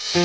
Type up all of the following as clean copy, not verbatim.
কি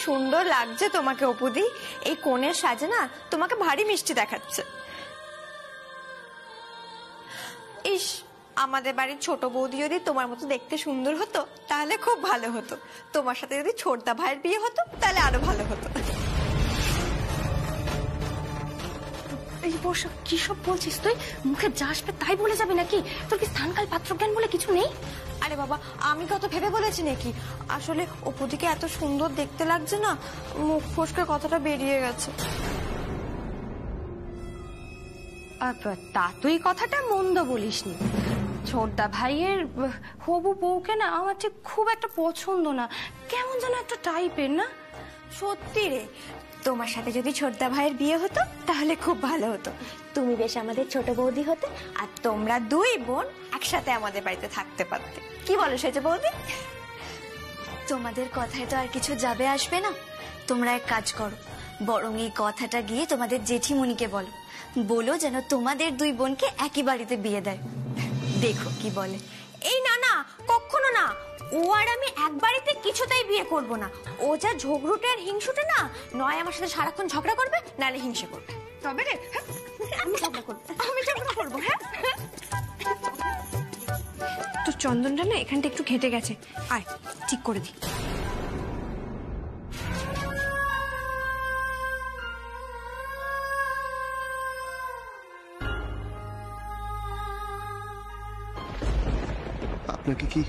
সুন্দর লাগছে তোমাকে অপুদি, এই কোণের সাজে না তোমাকে ভারী মিষ্টি দেখাচ্ছে। ইস, আমাদের বাড়ির ছোট বৌদি যদি তোমার মতো দেখতে সুন্দর হতো তাহলে খুব ভালো হতো। তোমার সাথে যদি ছোটদা ভাইয়ের বিয়ে হতো তাহলে আরো ভালো হতো। এই বর্ষা কি সব বলছিস তুই? মুখে যা আসবে তাই বলে যাবে নাকি? তোর কি স্থানকাল পাত্র জ্ঞান বলে কিছু নেই? আরে বাবা, আমি কত ভেবে বলেছি নাকি? আসলে অপুদিকে এত সুন্দর দেখতে লাগছে না, মুখ ফসকে কথাটা বেরিয়ে গেছে। তা তুই কথাটা মন্দ বলিসনি। ছোটদা ভাইয়ের হবু বউকে না আমার ঠিক খুব একটা পছন্দ না, কেমন যেন একটা টাইপের না। সত্যি রে, তোমার সাথে যদি ছোটদা ভাইয়ের বিয়ে হতো তাহলে খুব ভালো হতো। তুমি বেশ আমাদের ছোট বৌদি হতে, আর তোমরা দুই বোন একসাথে আমাদের বাড়িতে থাকতে পারতে। কি বলো সেজ বৌদি? তোমাদের কথায় তো আর কিছু যাবে আসবে না। তোমরা এক কাজ করো, বরং এই কথাটা গিয়ে তোমাদের জেঠিমণিকে বলো, বলো যেন তোমাদের দুই বোনকে একই বাড়িতে বিয়ে দেয়। দেখো কি বলে। এই না না, কখনো না। ও আর আমি এক বাড়িতে কিছুতেই বিয়ে করব না। ও যা ঝগড়ুটে আর হিংসুটে না, নয় আমার সাথে সারাক্ষণ ঝগড়া করবে, নালে হিংসে করবে। তবে রে, আমি ঝগড়া করবো, আমি ঝগড়া করবো। হ্যাঁ, তো চন্দনটা না এখানটা একটু ঘেটে গেছে, আয় ঠিক করে দি। আপনাকে কি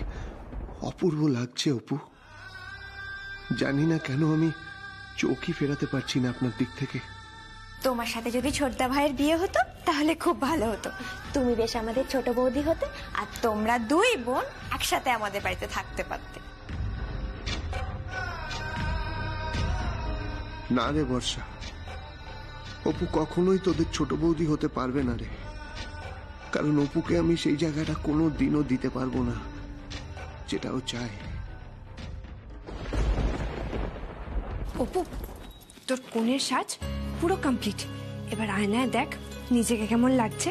অপূর্ব লাগছে অপু? জানি না কেন আমি চোখই ফেরাতে পারছি না আপনার দিক থেকে। তোমার সাথে যদি ছোটদা ভাইয়ের বিয়ে হতো তাহলে খুব ভালো হতো। তুমি বেশ আমাদের ছোট বৌদি হতে, আর তোমরা দুই বোন একসাথে আমাদের বাড়িতে থাকতে পারতে। না রে বর্ষা, অপু কখনোই তোদের ছোট বৌদি হতে পারবে না রে। কারণ অপুকে আমি সেই জায়গাটা কোনো দিনও দিতে পারবো না যেটাও চাই। অপু, তোর কোণের সাজ পুরো কমপ্লিট। এবার আয়নায় দেখ নিজেকে কেমন লাগছে।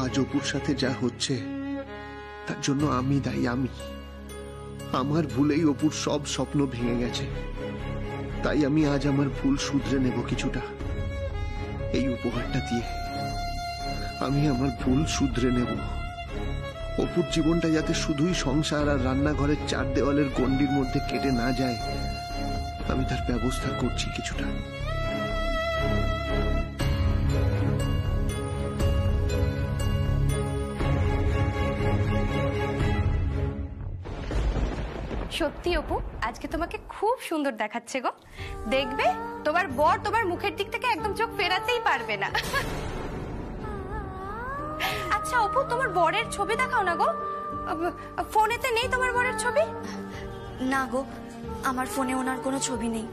আজ অপুর সাথে যা হচ্ছে তার জন্য আমি দায়ী। আমার ভুলেই অপুর সব স্বপ্ন ভেঙে গেছে। তাই আমি আজ আমার ভুল শুধরে নেব কিছুটা। এই উপহারটা দিয়ে আমি আমার ভুল শুধরে নেব। অপুর জীবনটা যাতে শুধুই সংসার আর রান্নাঘরের চার দেওয়ালের গণ্ডির মধ্যে কেটে না যায়, আমি তার ব্যবস্থা করছি কিছুটা। সত্যি অপু, আজকে তোমাকে খুব সুন্দর দেখাচ্ছে গো। দেখবে তোমার বর তোমার মুখের দিক থেকে একদম চোখ ফেরাতেই পারবে না। আচ্ছা অপু, তোমার বরের ছবি দেখাও না গো। ফোনেতে নেই তোমার বরের ছবি? না গো, আমার ফোনে ওনার কোনো ছবি নেই।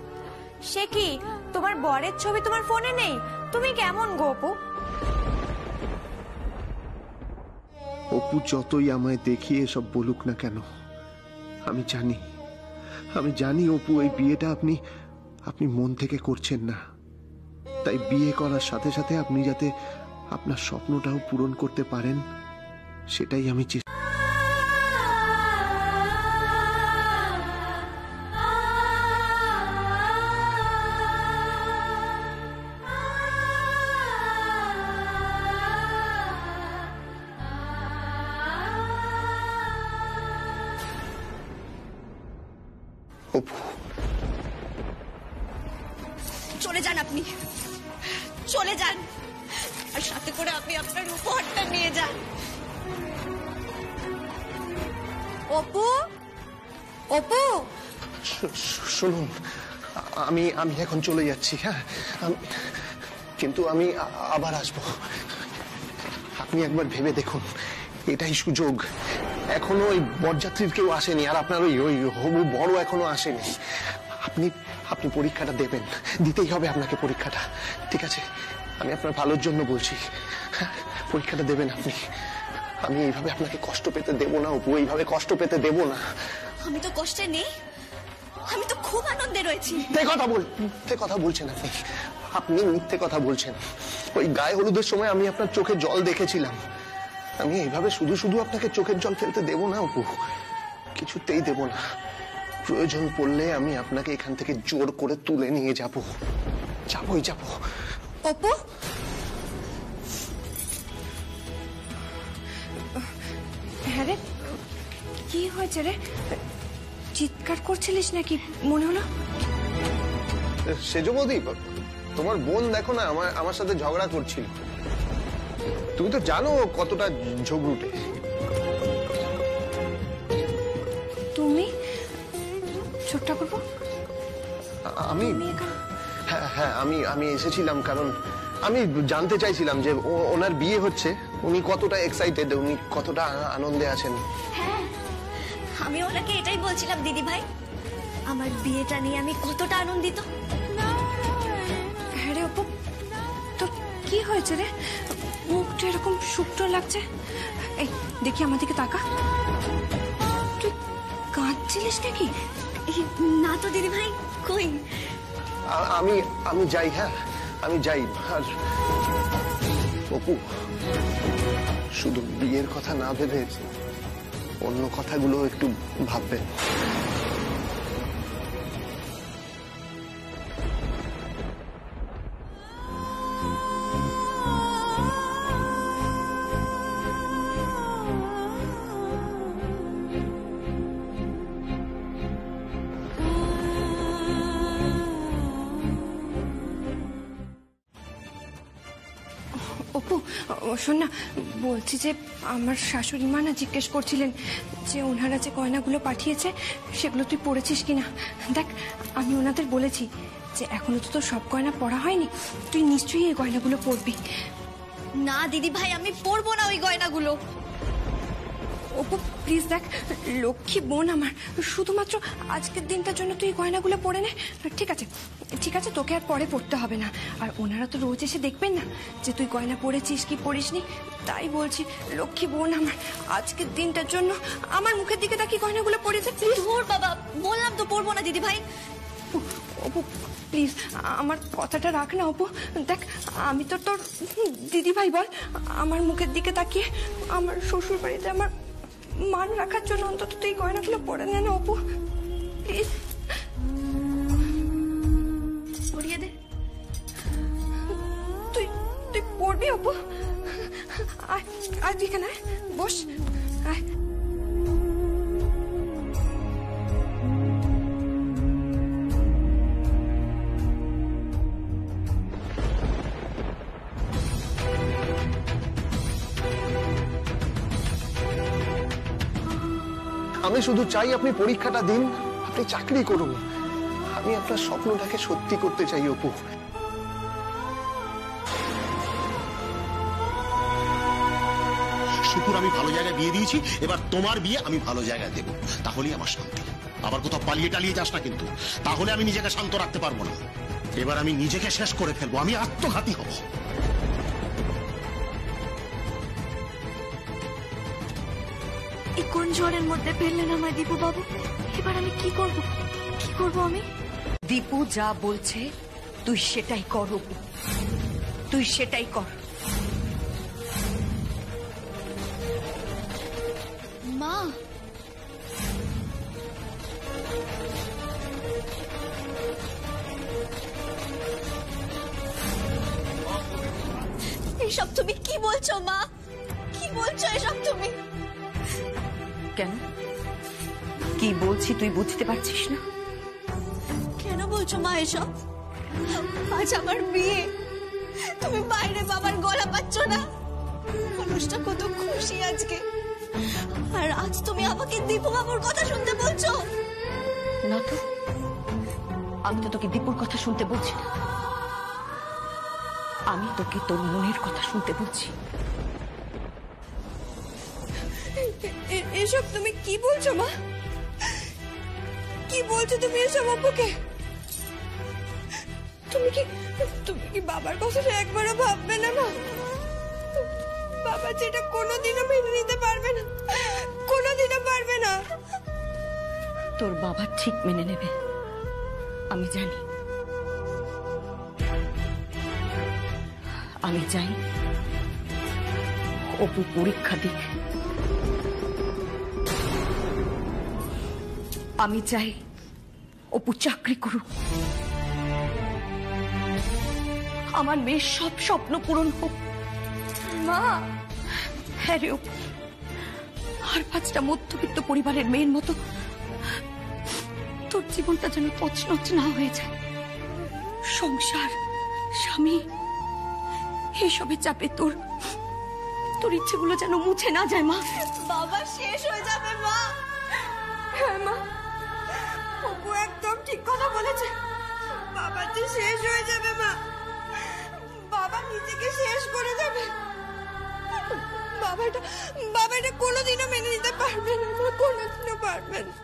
সে কি, তোমার বরের ছবি তোমার ফোনে নেই? তুমি কেমন গো অপু? অপু যতই আমায় দেখিয়ে সব বলুক না কেন, আমি জানি অপু এই বিয়েটা আপনি মন থেকে করছেন না। তাই বিয়ে করার সাথে সাথে আপনি যাতে আপনার স্বপ্নটাও পূরণ করতে পারেন, সেটাই আমি অপু, চলে যান আপনি, চলে যান, আর সাথে করে আপনি আপনার উপহারটা নিয়ে যান। অপু, অপু, শুনুন, আমি এখন চলে যাচ্ছি। হ্যাঁ, কিন্তু আমি আবার আসবো। আপনি একবার ভেবে দেখুন, এটাই সুযোগ। এখনো ওই বরযাত্রীর কেউ আসেনি, আর আপনার ওই হবু বড় এখনো আসেনি। আপনি পরীক্ষাটা দেবেন, দিতেই হবে আপনাকে পরীক্ষাটা, ঠিক আছে? আমি আপনার ভালোর জন্য বলছি, পরীক্ষাটা দেবেন আপনি। আমি এইভাবে আপনাকে কষ্ট পেতে দেব না অপু, এইভাবে কষ্ট পেতে দেব না। আমি তো কষ্টে নেই, আমি তো খুব আনন্দে রয়েছি। মিথ্যে কথা বলছেন আপনি মিথ্যে কথা বলছেন। ওই গায়ে হলুদের সময় আমি আপনার চোখে জল দেখেছিলাম। আমি এইভাবে শুধু শুধু আপনাকে চোখের জল ফেলতে দেব না অপু, কিছুতেই দেব না। প্রয়োজন পড়লে আমি আপনাকে এখান থেকে জোর করে তুলে নিয়ে যাবই যাব। অপু, হ্যাঁ রে, কি হয়েছে রে? চিৎকার করছিলিস নাকি মনে হলো? সেজ বৌদি, তোমার বোন দেখো না আমার সাথে ঝগড়া করছিল। তুমি তো জানো কতটা ঝগড়ুটে। তুমি ছোট্ট করবো? আমি হ্যাঁ আমি এসেছিলাম কারণ আমি জানতে চাইছিলাম যে ওনার বিয়ে হচ্ছে, উনি কতটা এক্সাইটেড, উনি কতটা আনন্দে আছেন। হ্যাঁ, আমি ওনাকে এটাই বলছিলাম দিদি ভাই, আমার বিয়েটা নিয়ে আমি কতটা আনন্দিত। হ্যাঁ রে অপু, তোর কি হয়েছে রে? মুখটা এরকম শুকনো লাগছে। এই দেখি আমার দিকে তাকা, তুই কাঁদছিলিস নাকি? না তো দিদি ভাই, কই? আমি যাই। হ্যাঁ, আমি যাই। আর অপু, শুধু বিয়ের কথা না ভেবে অন্য কথাগুলো একটু ভাববেন। অপু, শোন না, বলছি যে আমার শাশুড়ি মা না জিজ্ঞেস করছিলেন যে ওনারা যে গয়নাগুলো পাঠিয়েছে সেগুলো তুই পরেছিস কিনা। দেখ, আমি ওনাদের বলেছি যে এখনো তো তোর সব গয়না পরা হয়নি, তুই নিশ্চয়ই এই গয়নাগুলো পরবি। না দিদি ভাই, আমি পরবো না ওই গয়নাগুলো। অপু প্লিজ, দেখ, লক্ষ্মী বোন আমার, শুধুমাত্র আজকের দিনটার জন্য তুই গয়নাগুলো পরে নে। ঠিক আছে, ঠিক আছে, তোকে আর পরে পড়তে হবে না। আর ওনারা তো রোজ এসে দেখবেন না যে তুই গয়না পরেছিস কি পরিসনি। তাই বলছি, লক্ষ্মী বোন আমার, আজকের দিনটার জন্য আমার মুখের দিকে তাকিয়ে গয়নাগুলো পরেছে। প্লিজ। ধুর বাবা, বললাম তো পরবো না দিদি ভাই। অপু প্লিজ, আমার কথাটা রাখ না অপু। দেখ, আমি তো তোর দিদি ভাই, বল, আমার মুখের দিকে তাকিয়ে আমার শ্বশুর বাড়িতে আমার মান রাখার জন্য অন্তত তুই গয়নাগুলো পরে নে না অপু, প্লিজ। পরিয়ে দে। তুই পড়বি অপু? আয় এখানে, বস, আয়। আমি শুধু চাই আপনি পরীক্ষাটা দিন, আপনি চাকরি করুন। আমি আপনার স্বপ্নটাকে সত্যি করতে চাই অপু। শুকুর আমি ভালো জায়গায় বিয়ে দিয়েছি, এবার তোমার বিয়ে আমি ভালো জায়গায় দেবো, তাহলেই আমার শান্তি। আবার কোথাও পালিয়ে টালিয়ে যাস না কিন্তু, তাহলে আমি নিজেকে শান্ত রাখতে পারবো না। এবার আমি নিজেকে শেষ করে ফেলবো, আমি আত্মঘাতী হব। এই কোন ঝড়ের মধ্যে ফেললেন আমার দীপু বাবু? এবার আমি কি করব? কি করব আমি? দীপু যা বলছে তুই সেটাই কর অপু, তুই সেটাই কর। মা, এসব তুমি কি বলছো মা? কি বলছো এসব তুমি? কেন, কি বলছি তুই বুঝতে পারছিস না? কেন বলছো মা এসব? আজ আমার বিয়ে, তুমি বাইরে বাবার গলা পাচ্ছ না? মানুষটা কত খুশি আজকে, আর আজ তুমি আমাকে দীপু বাবুর কথা শুনতে বলছো? না তো, আমি তো তোকে দীপুর কথা শুনতে বলছি না, আমি তোকে তোর মনের কথা শুনতে বলছি। এসব তুমি কি বলছো মা? কি বলছো তুমি এসব অপুকে? তুমি কি বাবার কথাটা একবারও ভাববে না মা? বাবা যেটা কোনোদিনও মেনে নিতে পারবে না, কোনোদিনও পারবে না। তোর বাবা ঠিক মেনে নেবে, আমি জানি। আমি চাই অপু পরীক্ষা দিক, আমি চাই অপু চাকরি করুক, আমার মেয়ের সব স্বপ্ন পূরণ হোক। মা, হ্যাঁ রে অপু, আর 5টা মধ্যবিত্ত পরিবারের মেয়ের মতো তোর জীবনটা যেন তছনছ না হয়ে যায়। সংসার, স্বামী, এইসবের চাপে তোর ইচ্ছেগুলো যেন মুছে না যায় মা। বাবা শেষ হয়ে যাবে মা। হ্যাঁ মা, অপু একদম ঠিক কথা বলেছে, বাবা যে শেষ হয়ে যাবে মা। বাবা নিজেকে শেষ করে দেবে। বাবা এটা কোনোদিনও মেনে নিতে পারবে না, কোনোদিনও পারবে না।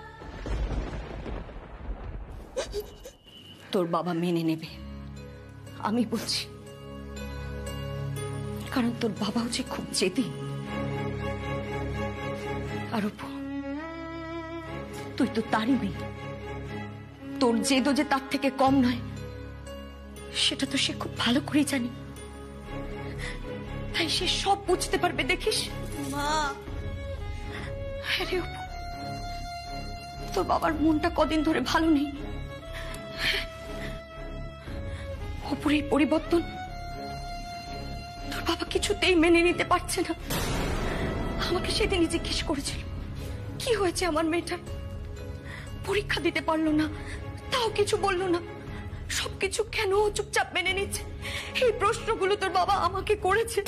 তোর বাবা মেনে নেবে, আমি বলছি, কারণ তোর বাবা হচ্ছে খুব জেদি। আর অপু, তুই তো তারই মেয়ে, তোর জেদও যে তার থেকে কম নয় সেটা তো সে খুব ভালো করে জানি, তাই সে সব বুঝতে পারবে, দেখিস মা। আরে অপু, তোর বাবার মনটা কদিন ধরে ভালো নেই। অপুর এই পরিবর্তন তোর বাবা কিছুতেই মেনে নিতে পারছে না। আমাকে সেদিনই জিজ্ঞেস করেছিল কি হয়েছে আমার মেয়েটার, পরীক্ষা দিতে পারলো না, তাও কিছু বললো না, সবকিছু কেন চুপচাপ মেনে নিচ্ছে, এই প্রশ্নগুলো তোর বাবা আমাকে করেছে।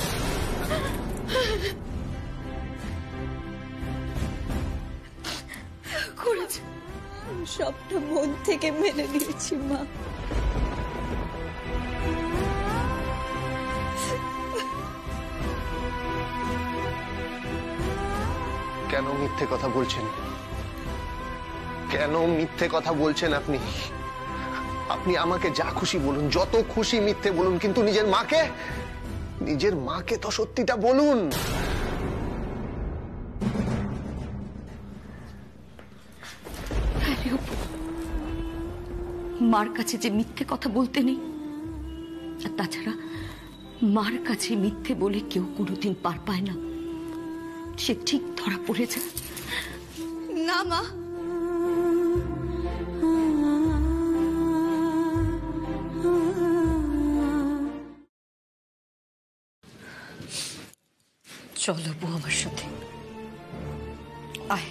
সবটা মন থেকে মেনে নিয়েছি মা। কেন মিথ্যে কথা বলছেন? কেন মিথ্যে কথা বলছেন আপনি? আপনি আমাকে যা খুশি বলুন, যত খুশি মিথ্যে বলুন, কিন্তু নিজের মাকে তো সত্যিটা বলুন। মার কাছে যে মিথ্যে কথা বলতে নেই, আর তাছাড়া মার কাছে মিথ্যে বলে কেউ কোনোদিন পার পায় না, সে ঠিক ধরা পড়ে যায়। না মা, চলো বউ আমার সাথে, আয়।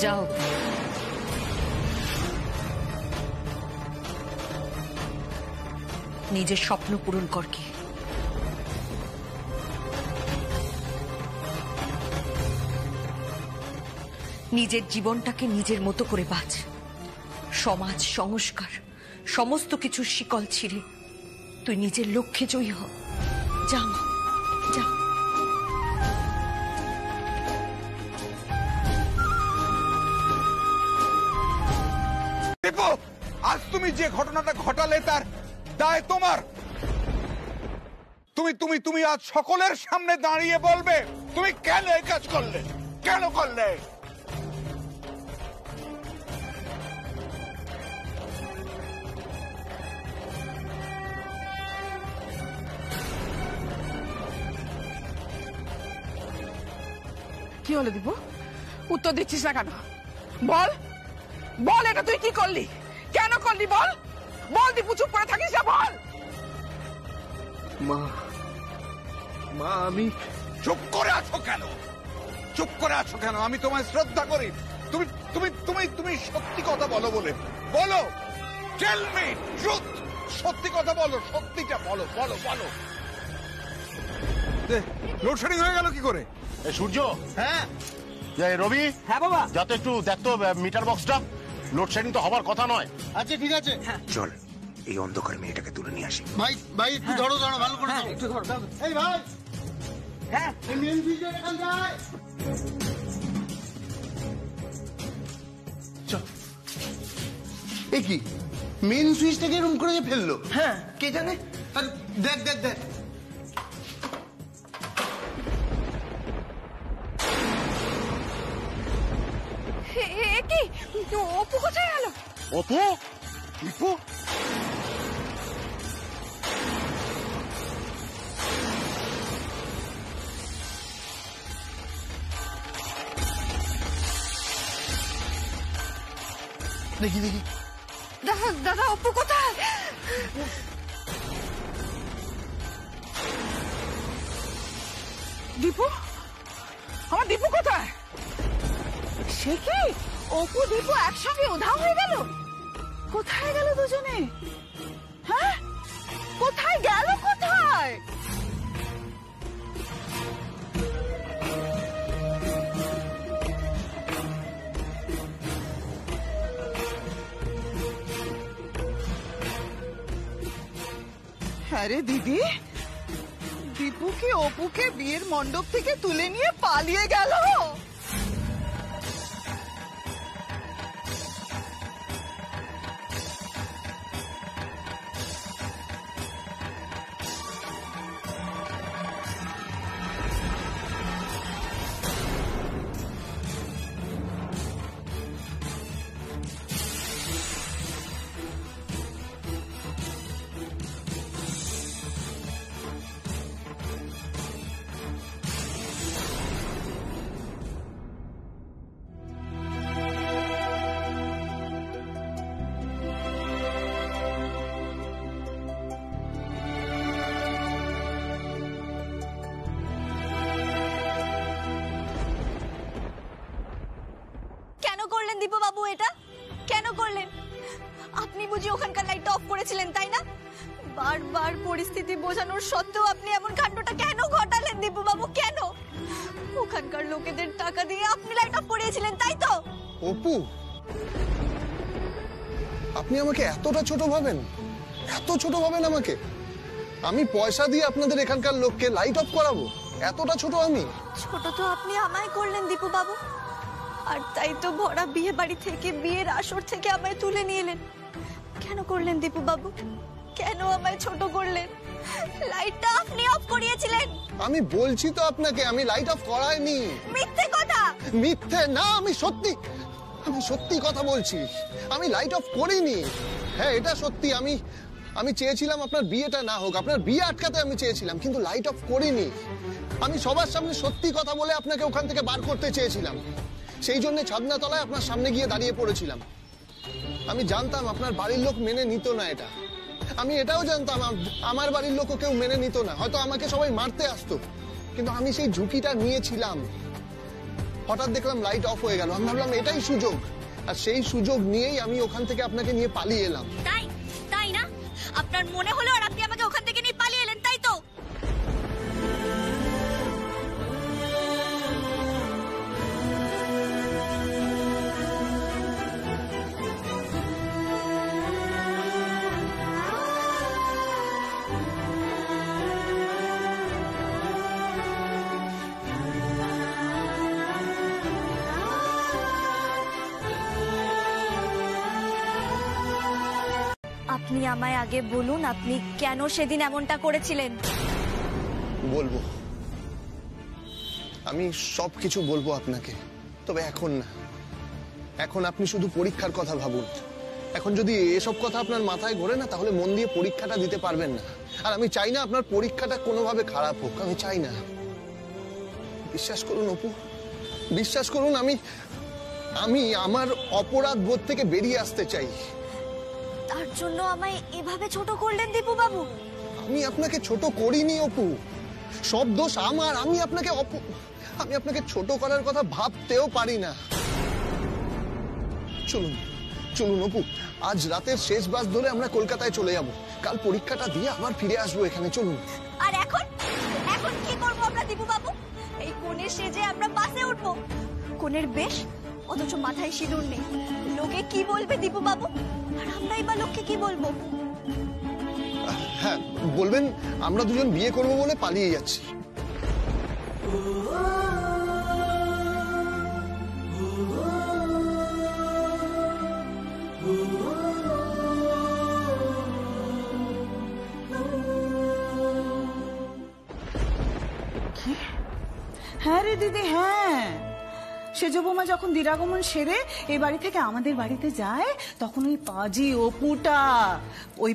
যাও। নিজের স্বপ্ন পূরণ কর কি। নিজের জীবনটাকে নিজের মতো করে বাঁচ। সমাজ, সংস্কার সমস্ত কিছুর শিকল ছিঁড়ে তুই নিজের লক্ষ্যে জয়ী হ। যা মা, যা। দীপু, আজ তুমি যে ঘটনাটা ঘটালে তার দায় তোমার। তুমি তুমি তুমি আজ সকলের সামনে দাঁড়িয়ে বলবে তুমি কেন এই কাজ করলে, কেন করলে। কি হলো দীপু? উত্তর দিচ্ছিস না কেন? বল বল, এটা তুই কি করলি, কেন করলি বল। বল দীপু, চুপ করে থাকিস না, বল। মা, মা আমি চুপ করে আছো কেন, চুপ করে আছো কেন? আমি তোমায় শ্রদ্ধা করি। তুমি তুমি তুমি তুমি সত্যি কথা বলো বলে বলো। টেল মি ট্রুথ, সত্যি কথা বলো, সত্যিটা বলো, বলো বলো। লোডশেডিং হয়ে গেল কি করে? সূর্য, হ্যাঁ রবি, হ্যাঁ বাবা। যাতে একটু দেখতো মিটার বক্সটা, লোডশেডিং তো হবার কথা নয়। আচ্ছা ঠিক আছে। চল এই অন্ধকার মেয়েটাকে তুলে নিয়ে আসি। ভাই ভাই একটু ধরো ধরো, ভালো করে ধরো। একটু ধরো। এই ভাই, হ্যাঁ এই মেন সুইচের এখান যায়। এ কি মেন সুইচটাকে এরকম করে ফেললো? হ্যাঁ কে জানে। আরে দেখ দেখ দেখ। কি অপু কোথায় গেল? অপু, দীপু, দেখি দেখি। দাদা দাদা, অপু কোথায়? দীপু, আমার দীপু কোথায়? সে কি, অপু দীপু একসঙ্গে উধাও হয়ে গেল? কোথায় গেল দুজনে? হ্যাঁ, কোথায় গেল, কোথায়? হ্যাঁ রে দিদি, দীপু কি অপুকে বিয়ের মণ্ডপ থেকে তুলে নিয়ে পালিয়ে গেল? দীপু বাবু, এটা কেন করলেন? আপনি বুঝি ওখানকার লাইটটা অফ করেছিলেন, তাই না? বারবার পরিস্থিতি বোঝানোর সত্ত্বেও আপনি এমন কাণ্ডটা কেন ঘটালেন দীপু বাবু? কেন? ওখানকার লোকেদের টাকা দিয়ে আপনি লাইট অফ করিয়েছিলেন, তাই তো? অপু, আপনি আমাকে এতটা ছোট ভাবেন? এত ছোট ভাবেন আমাকে? আমি পয়সা দিয়ে আপনাদের এখানকার লোককে লাইট অফ করাবো? এতটা ছোট আমি? ছোট তো আপনি আমায় করলেন দীপু বাবু, আর তাই তো ভরা বিয়ে বাড়ি থেকে, বিয়ের আসর থেকে আমায় তুলে নিয়ে এলেন। কেন করলেন দীপু বাবু? কেন আমায় ছোট করলেন? লাইটটা আপনি অফ করিয়েছিলেন। আমি বলছি তো আপনাকে, আমি লাইট অফ করাইনি। মিথ্যে কথা। মিথ্যে না, আমি সত্যি কথা বলছি। আমি লাইট অফ করিনি। হ্যাঁ, এটা সত্যি। আমি চেয়েছিলাম আপনার বিয়েটা না হোক, আপনার বিয়ে আটকাতে আমি চেয়েছিলাম, কিন্তু লাইট অফ করিনি। আমি সবার সামনে সত্যি কথা বলে আপনাকে ওখান থেকে বার করতে চেয়েছিলাম। সেই জন্য ছাদনাতলায় আপনার সামনে গিয়ে দাঁড়িয়ে পড়েছিলাম। আমি জানতাম আপনার বাড়ির লোক মেনে নিত না এটা। আমি এটাও জানতাম আমার বাড়ির লোকও কেউ মেনে নিত না, হয়তো আমাকে সবাই মারতে আসতো, কিন্তু আমি সেই ঝুঁকিটা নিয়েছিলাম। হঠাৎ দেখলাম লাইট অফ হয়ে গেল, আমি ভাবলাম এটাই সুযোগ, আর সেই সুযোগ নিয়েই আমি ওখান থেকে আপনাকে নিয়ে পালিয়ে এলাম। তাই না? আপনার মনে হলো আর আপনি আপনি আমায় আগে বলুন, আপনি কেন সেদিন এমনটা করেছিলেন? বলবো, আমি সবকিছু বলবো আপনাকে, তবে এখন না। এখন আপনি শুধু পরীক্ষার কথা ভাবুন। এখন যদি এসব কথা আপনার মাথায় ঘোরে না, তাহলে মন দিয়ে পরীক্ষাটা দিতে পারবেন না। আর আমি চাই না আপনার পরীক্ষাটা কোনোভাবে খারাপ হোক, আমি চাই না। বিশ্বাস করুন অপু, বিশ্বাস করুন, আমি আমার অপরাধ বোধ থেকে বেরিয়ে আসতে চাই। তার জন্য আমায় এভাবে ছোট করলেন দীপু বাবু? আমি আপনাকে ছোট করিনি অপু, সব দোষ আমার। আমি আপনাকে ছোট করার কথা ভাবতেও পারি না। চলুন চলুন অপু, আজ রাতের শেষ বাস ধরে আমরা কলকাতায় চলে যাব। কাল পরীক্ষাটা দিয়ে আবার ফিরে আসবো এখানে। চলুন। আর এখন এখন কি করবো আমরা দীপু বাবু? এই কোণে সেজে আমরা বাসে উঠবো, কোণের বেশ, অথচ মাথায় সিঁদুর নেই। লোকে কি বলবে দীপু বাবু? আর আমরাই বা লোককে কি বলবো? হ্যাঁ বলবেন, আমরা দুজন বিয়ে করবো বলে পালিয়ে যাচ্ছি। হ্যাঁ রে দিদি, হ্যাঁ, সেজ বৌমা যখন দিরাগমন সেরে এই বাড়ি থেকে আমাদের বাড়িতে যায়, তখন ওই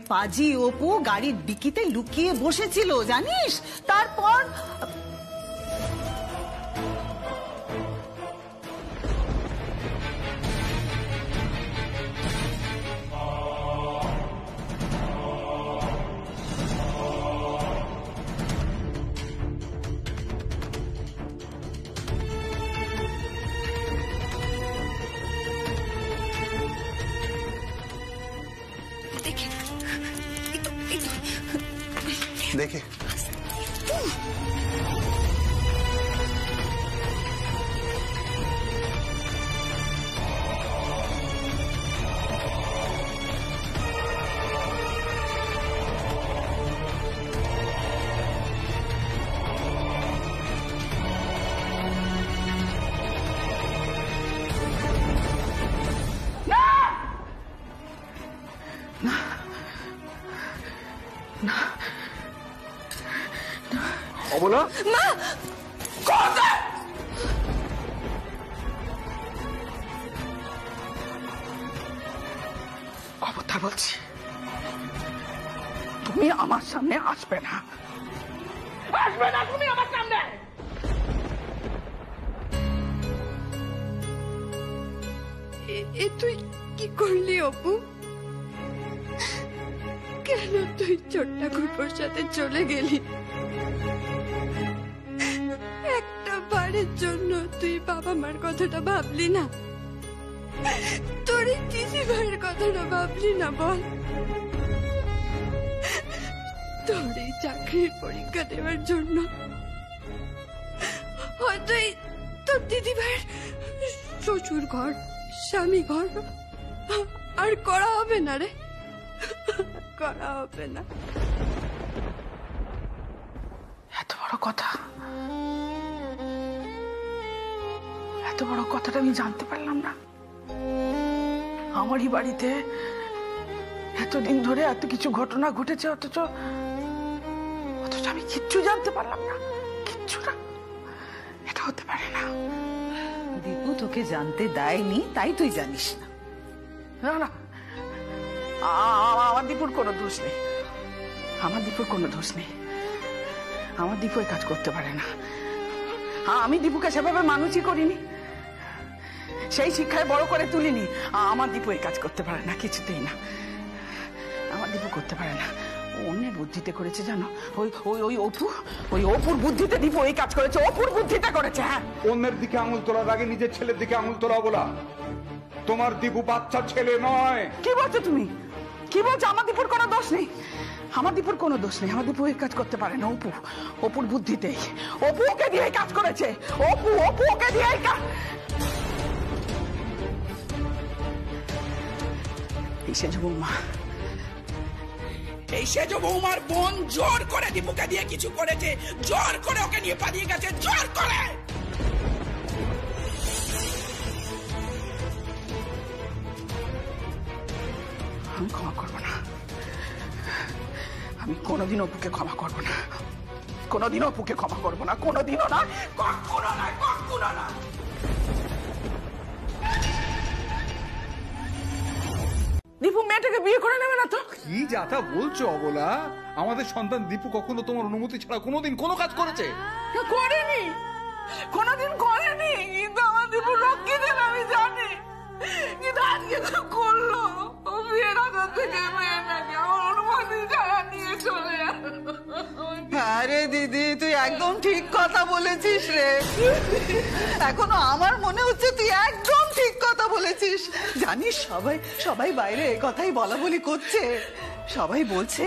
পাজি অপু গাড়ির ডিকিতে লুকিয়ে বসেছিল, জানিস? তারপর দেখে অবলা, মা! অবতার বলছি, তুমি আমার সামনে আসবে না, আসবে না তুমি আমার সামনে। এ তুই কি করলি অপু? কেন তুই ছোট্ট ঠাকুরপোর সাথে চলে গেলি? একটা বারের জন্য তুই বাবা মার কথাটা ভাবলি না? তোর দিদি ভাইয়ের কথাটা ভাবলি না? বল, তোর এই চাকরির পরীক্ষা দেওয়ার জন্য হয়তো তোর দিদি ভাইয়ের শ্বশুর ঘর, স্বামী ঘর আর করা হবে না রে, করা হবে না। এত বড় কথা, এত বড় কথাটা আমি জানতে পারলাম না। আমারই বাড়িতে এতদিন ধরে এত কিছু ঘটনা ঘটেছে, অথচ আমি কিচ্ছু জানতে পারলাম না, কিচ্ছু না। এটা হতে পারে না। দীপু তোকে জানতে দেয়নি, তাই তুই জানিস না। না না, আমার দীপুর কোনো দোষ নেই, আমার দীপুর কোনো দোষ নেই। আমার দীপু এই কাজ করতে পারে না। আমি দীপুকে সেভাবে মানুষই করিনি, সেই শিক্ষায় বড় করে তুলিনি। আমার দীপু এই কাজ করতে পারে না, কিছুতেই না। আমার দীপু করতে পারে না। অন্যের বুদ্ধিতে করেছে জানো, ওই অপুর বুদ্ধিতে দীপু এই কাজ করেছে, অপুর বুদ্ধিতে করেছে। হ্যাঁ, অন্যের দিকে আঙুল তোলার আগে নিজের ছেলের দিকে আঙুল তোলা বলা। তোমার দীপু বাচ্চা ছেলে নয়। কি বলছো তুমি? কি বলছো? আমার দীপুর কোনো দোষ নেই, আমার দীপুর কোনো দোষ নেই। আমার দীপু এই কাজ করতে পারে না, অপুর বুদ্ধিতেই। অপু ওকে দিয়ে কাজ করেছে, অপু ওকে দিয়ে কাজ। এই সেজ বৌমা, এই সেজ বৌমার বোন জোর করে দীপুকে দিয়ে কিছু করেছে, জোর করে ওকে নিয়ে পালিয়ে গেছে, জোর করে। আমি ক্ষমা করবো না, আমি কোনোদিন অপুকে ক্ষমা করব না, কোনোদিন অপুকে ক্ষমা করব না, কোনোদিনও না, কখনো না, কখনো না। দীপু মেয়েটাকে বিয়ে করে নেবে না তো? কি যাতা বলছো অবলা? আমাদের সন্তান দীপু কখনো তোমার অনুমতি ছাড়া কোনোদিন কোনো কাজ করেছে? করেনি, কোনোদিন করেনি। কিন্তু আমার দীপু লক্ষ্মী দেন আমি জানি, কিন্তু আজকে তো করলো। ও বিয়ের আগে থেকে মেয়েটাকে আমার অনুমতি ছাড়া নিয়ে চলে গেল। আরে দিদি, তুই একদম ঠিক কথা বলেছিস রে। এখনো আমার মনে হচ্ছে তুই একদম ঠিক কথা বলেছিস। জানিস, সবাই সবাই বাইরে এ কথাই বলা বলি করছে। সবাই বলছে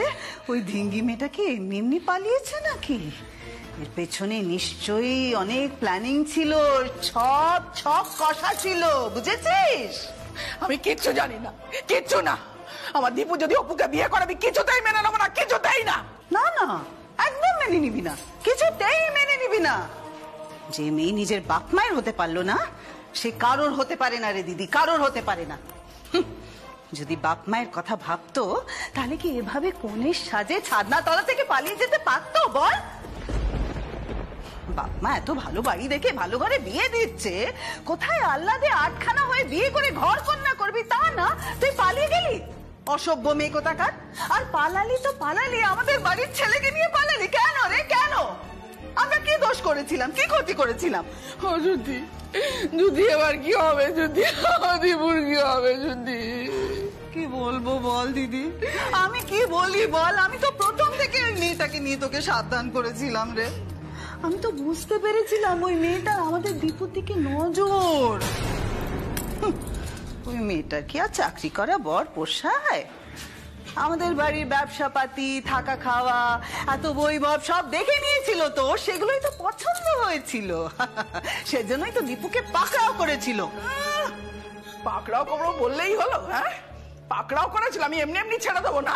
ওই ধিঙ্গি মেয়েটা কি এমনি এমনি পালিয়েছে নাকি। এর পেছনে নিশ্চয়ই অনেক প্ল্যানিং ছিল, সব ছক কষা ছিল, বুঝেছিস? আমি কিচ্ছু জানি না, কিচ্ছু না। আমার দীপু যদি অপুকে বিয়ে করে আমি কিছুতেই মেনে নেবো না, কিছুতেই না। না না, একদম মেনে নিবি না, কিছুতেই মেনে নিবি না। যে মেয়ে নিজের বাপ মায়ের হতে পারলো না, সে কারোর হতে পারে না রে দিদি, কারোর হতে পারে না। যদি বাপ মায়ের কথা ভাবতো তাহলে কি এভাবে কোণের সাজে ছাদনা তলা থেকে পালিয়ে যেতে পারতো বল? বাপ মা এত ভালো বাড়ি দেখে ভালো ঘরে বিয়ে দিচ্ছে, কোথায় আহ্লাদে আটখানা হয়ে বিয়ে করে ঘর কন্যা করবি তা না, তুই পালিয়ে গেলি। অসভ্য মেয়ে কোথাকার। আর পালালি তো পালালি, আমাদের বাড়ির ছেলেকে নিয়ে পালালি কেন রে, কেন? আমরা কি দোষ করেছিলাম, কি ক্ষতি করেছিলাম? ও যদি, যদি এবার কি হবে, যদি দীপুর কি হবে, যদি কি বলবো বল দিদি, আমি কি বলি বল? আমি তো প্রথম থেকে ওই মেয়েটাকে নিয়ে তোকে সাবধান করেছিলাম রে। আমি তো বুঝতে পেরেছিলাম ওই মেয়েটা আমাদের দীপুর দিকে নজর। ওই মেয়েটার কি আর চাকরি করা বর পোষায়? আমাদের বাড়ির ব্যবসা পাতি, থাকা খাওয়া, এত বৈভব সব দেখে নিয়েছিল তো, সেগুলোই তো পছন্দ হয়েছিল। সেজন্যই তো দীপুকে পাকড়াও করেছিল। পাকড়াও করবো বললেই হলো? হ্যাঁ, পাকড়াও করেছিল, আমি এমনি এমনি ছেড়ে দেবো না,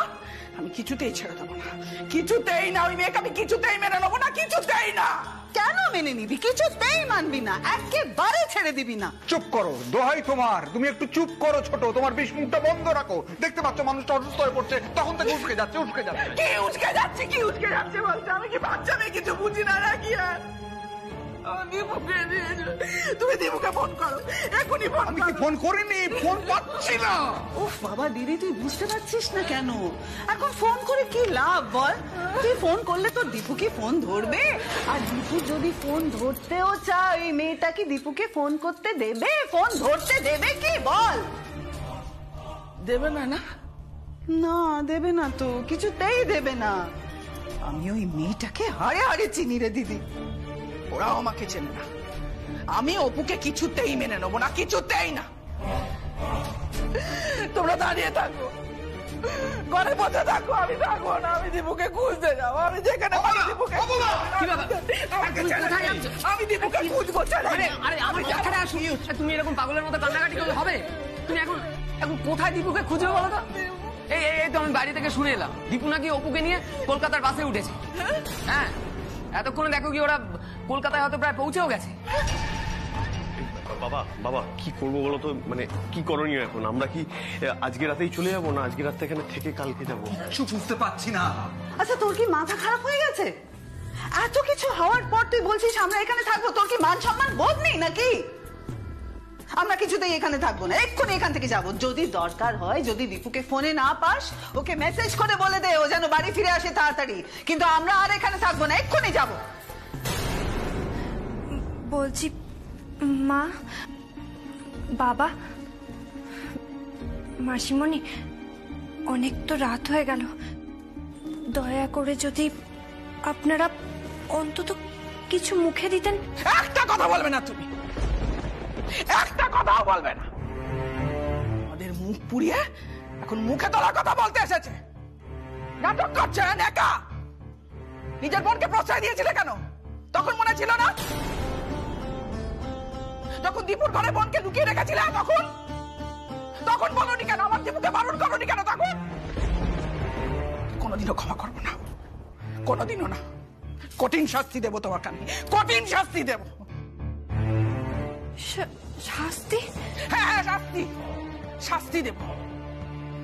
আমি কিছুতেই ছেড়ে দেবো না, কিছুতেই না। ওই মেয়েকে আমি কিছুতেই মেনে নেবো না, কিছুতেই না। কেন মেনে নিবি? কিছুতেই মানবি না, একেবারে ছেড়ে দিবি না। চুপ করো, দোহাই তোমার, তুমি একটু চুপ করো ছোট, তোমার বিষ মুখটা বন্ধ রাখো। দেখতে পাচ্ছ মানুষটা অসুস্থ হয়ে পড়ছে, তখন থেকে উস্কে যাচ্ছে, উস্কে যাচ্ছে। কি উস্কে যাচ্ছে, কি উস্কে যাচ্ছে বলছে? আমি কি বাচ্চা মেয়ে কিছু বুঝি না নাকি? আর তুমি দীপুকে ফোন করো, এখনই ফোন। আমি কি ফোন করিনি? ফোন পাচ্ছি না। উফ বাবা, দিদি তুই বুঝতে পারছিস না কেন? এখন ফোন করে কি লাভ বল? তুই ফোন করলে তোর দীপু কি ফোন ধরবে? আর দীপু যদি ফোন ধরতেও চায়, ওই মেয়েটা কি দীপুকে ফোন করতে দেবে, ফোন ধরতে দেবে কি বল? দেবে না? না না, দেবে না তো, কিছুতেই দেবে না। আমি ওই মেয়েটাকে হাড়ে হাড়ে চিনি রে দিদি। ওরাও আমাকে চেনে না, আমি অপুকে কিছুতেই মেনে নেবো না, কিছুতেই না। তোমরা দাঁড়িয়ে থাকো, ঘরে বসে থাকো, আমি থাকবো না। আমি দীপুকে খুঁজতে যাবো, আমি যেখানে পারি দীপুকে। আমি দীপুকে খুঁজবো। আরে আমার কথাটা শুনি, তুমি এরকম পাগলের মতো কান্নাকাটি করলে হবে? তুমি এখন এখন কোথায় দীপুকে খুঁজে বলো তো? এই তো আমি বাড়ি থেকে শুনে এলাম দীপু নাকি অপুকে নিয়ে কলকাতার বাসে উঠেছে। হ্যাঁ, এতক্ষণে দেখো কি ওরা কলকাতায় হয়তো প্রায় পৌঁছেও গেছে। বাবা বাবা কি করবো বলো তো, মানে কি করণীয় এখন? আমরা কি আজকে রাতেই চলে যাবো, না আজকে রাতে এখানে থেকে কালকে যাবো? কিছু বুঝতে পারছি না। আচ্ছা, তোর কি মাথা খারাপ হয়ে গেছে? এত কিছু হওয়ার পর তুই বলছিস আমরা এখানে থাকবো? তোর কি মান সম্মান বোধ নেই নাকি? আমরা কিছুতেই এখানে থাকবো না, এক্ষুনি এখান থেকে যাবো। যদি দরকার হয়, যদি দীপুকে ফোনে না পাস, ওকে মেসেজ করে বলে দে ও যেন বাড়ি ফিরে আসে তাড়াতাড়ি। কিন্তু আমরা আর এখানে থাকবো না, এক্ষুনি যাবো। বলছি মা, বাবা, মাসিমণি, অনেক তো রাত হয়ে গেল, দয়া করে যদি আপনারা অন্তত কিছু মুখে দিতেন। একটা কথা বলবে না তুমি, একটা কথাও বলবে না। আমাদের মুখ পুড়িয়ে এখন মুখে তোলার কথা বলতে এসেছে। নাটক করছে একা। নিজের বোনকে প্রশ্রয় দিয়েছিলে কেন? তখন মনে ছিল না? যখন দীপুর ঘরে বোনকে লুকিয়ে রেখেছিলে তখন তখন বলনি কেন? আমার দীপুকে বারণ করনি কেন তখন? কোনোদিনও ক্ষমা করবো না, কোনোদিনও না। কঠিন শাস্তি দেবো তোমার কানে, কঠিন শাস্তি দেবো। শাস্তি? হ্যাঁ, শাস্তি, শাস্তি দেব।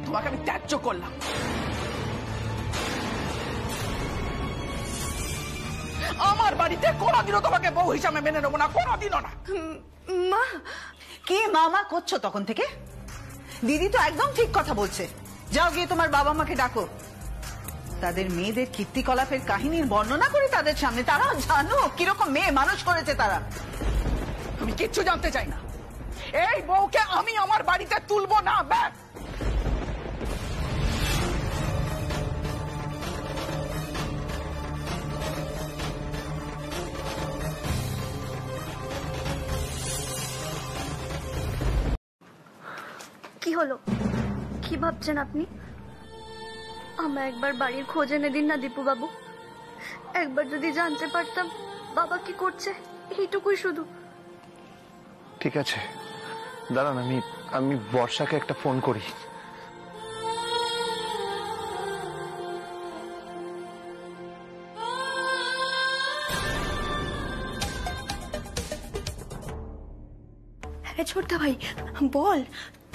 তোমাকে আমি ত্যায্য করলাম, আমার বাড়িতে কোনোদিনও তোমাকে বউ হিসাবে মেনে নেবো না, কোনোদিনও না। মা, কি মামা করছো তখন থেকে? দিদি তো একদম ঠিক কথা বলছে। যাও গিয়ে তোমার বাবা মাকে ডাকো, তাদের মেয়েদের কীর্তিকলাপের কাহিনীর বর্ণনা করে তাদের সামনে। তারা জানো কিরকম মেয়ে মানুষ করেছে তারা। আমি কিচ্ছু জানতে চাই না, এই বউকে আমি আমার বাড়িতে তুলবো না, ব্যাস। কি হলো, কি ভাবছেন আপনি? আমায় একবার বাড়ির খোঁজ এনে দিন না দীপু বাবু। একবার যদি জানতে পারতাম বাবা কি করছে, এইটুকুই শুধু। ঠিক আছে, দাঁড়ান, আমি বর্ষাকে একটা ফোন করি। হ্যাঁ ছোটদা ভাই, বল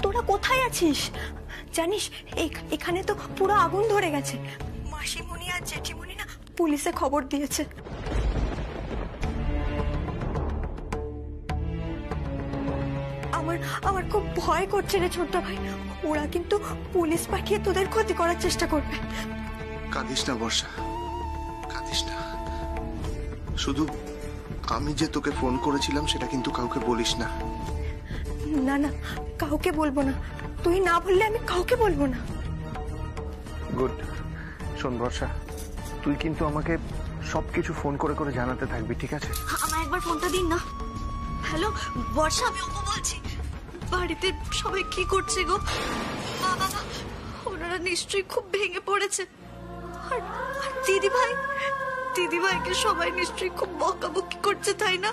তোরা কোথায় আছিস? জানিস এখানে তো পুরো আগুন ধরে গেছে। মাসিমণি আর জেঠিমণি না পুলিশে খবর দিয়েছে। আমার খুব ভয় করছে রে ছোটদা ভাই, ওরা কিন্তু পুলিশ পাঠিয়ে তোদের ক্ষতি করার চেষ্টা করবে। কাঁদিস না বর্ষা, কাঁদিস না। শুধু আমি যে তোকে ফোন করেছিলাম সেটা কিন্তু কাউকে বলিস না। না না, কাউকে বলবো না। তুই না বললে আমি কাউকে বলবো না। গুড। শোন বর্ষা, তুই কিন্তু আমাকে সবকিছু ফোন করে করে জানাতে থাকবি, ঠিক আছে? আমার একবার ফোনটা দিন না। হ্যালো বর্ষা, আমি অপু বলছি। বাড়িতে সবাই কি করছে গো? বাবা, ওনারা নিশ্চয়ই খুব ভেঙে পড়েছে। আর দিদিভাইকে সবাই নিশ্চয়ই খুব বকাবকি করছে, তাই না?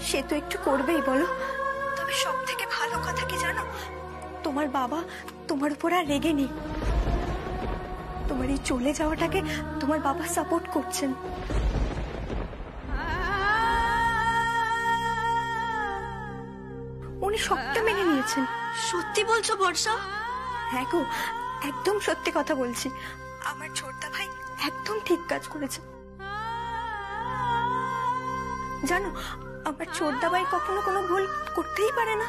সে তো একটু করবেই বলো, তবে সব থেকে ভালো কথা কি জানো? তোমার বাবা তোমার উপর আর রেগে নেই। তোমার এই চলে যাওয়াটাকে তোমার বাবা সাপোর্ট করছেন। উনি সবটা মেনে নিয়েছেন। সত্যি বলছো বর্ষা? হ্যাঁ গো, একদম সত্যি কথা বলছি। আমার ছোটদা ভাই একদম ঠিক কাজ করেছে। জানো, আমার ছোটদা ভাই কখনো কোনো ভুল করতেই পারে না।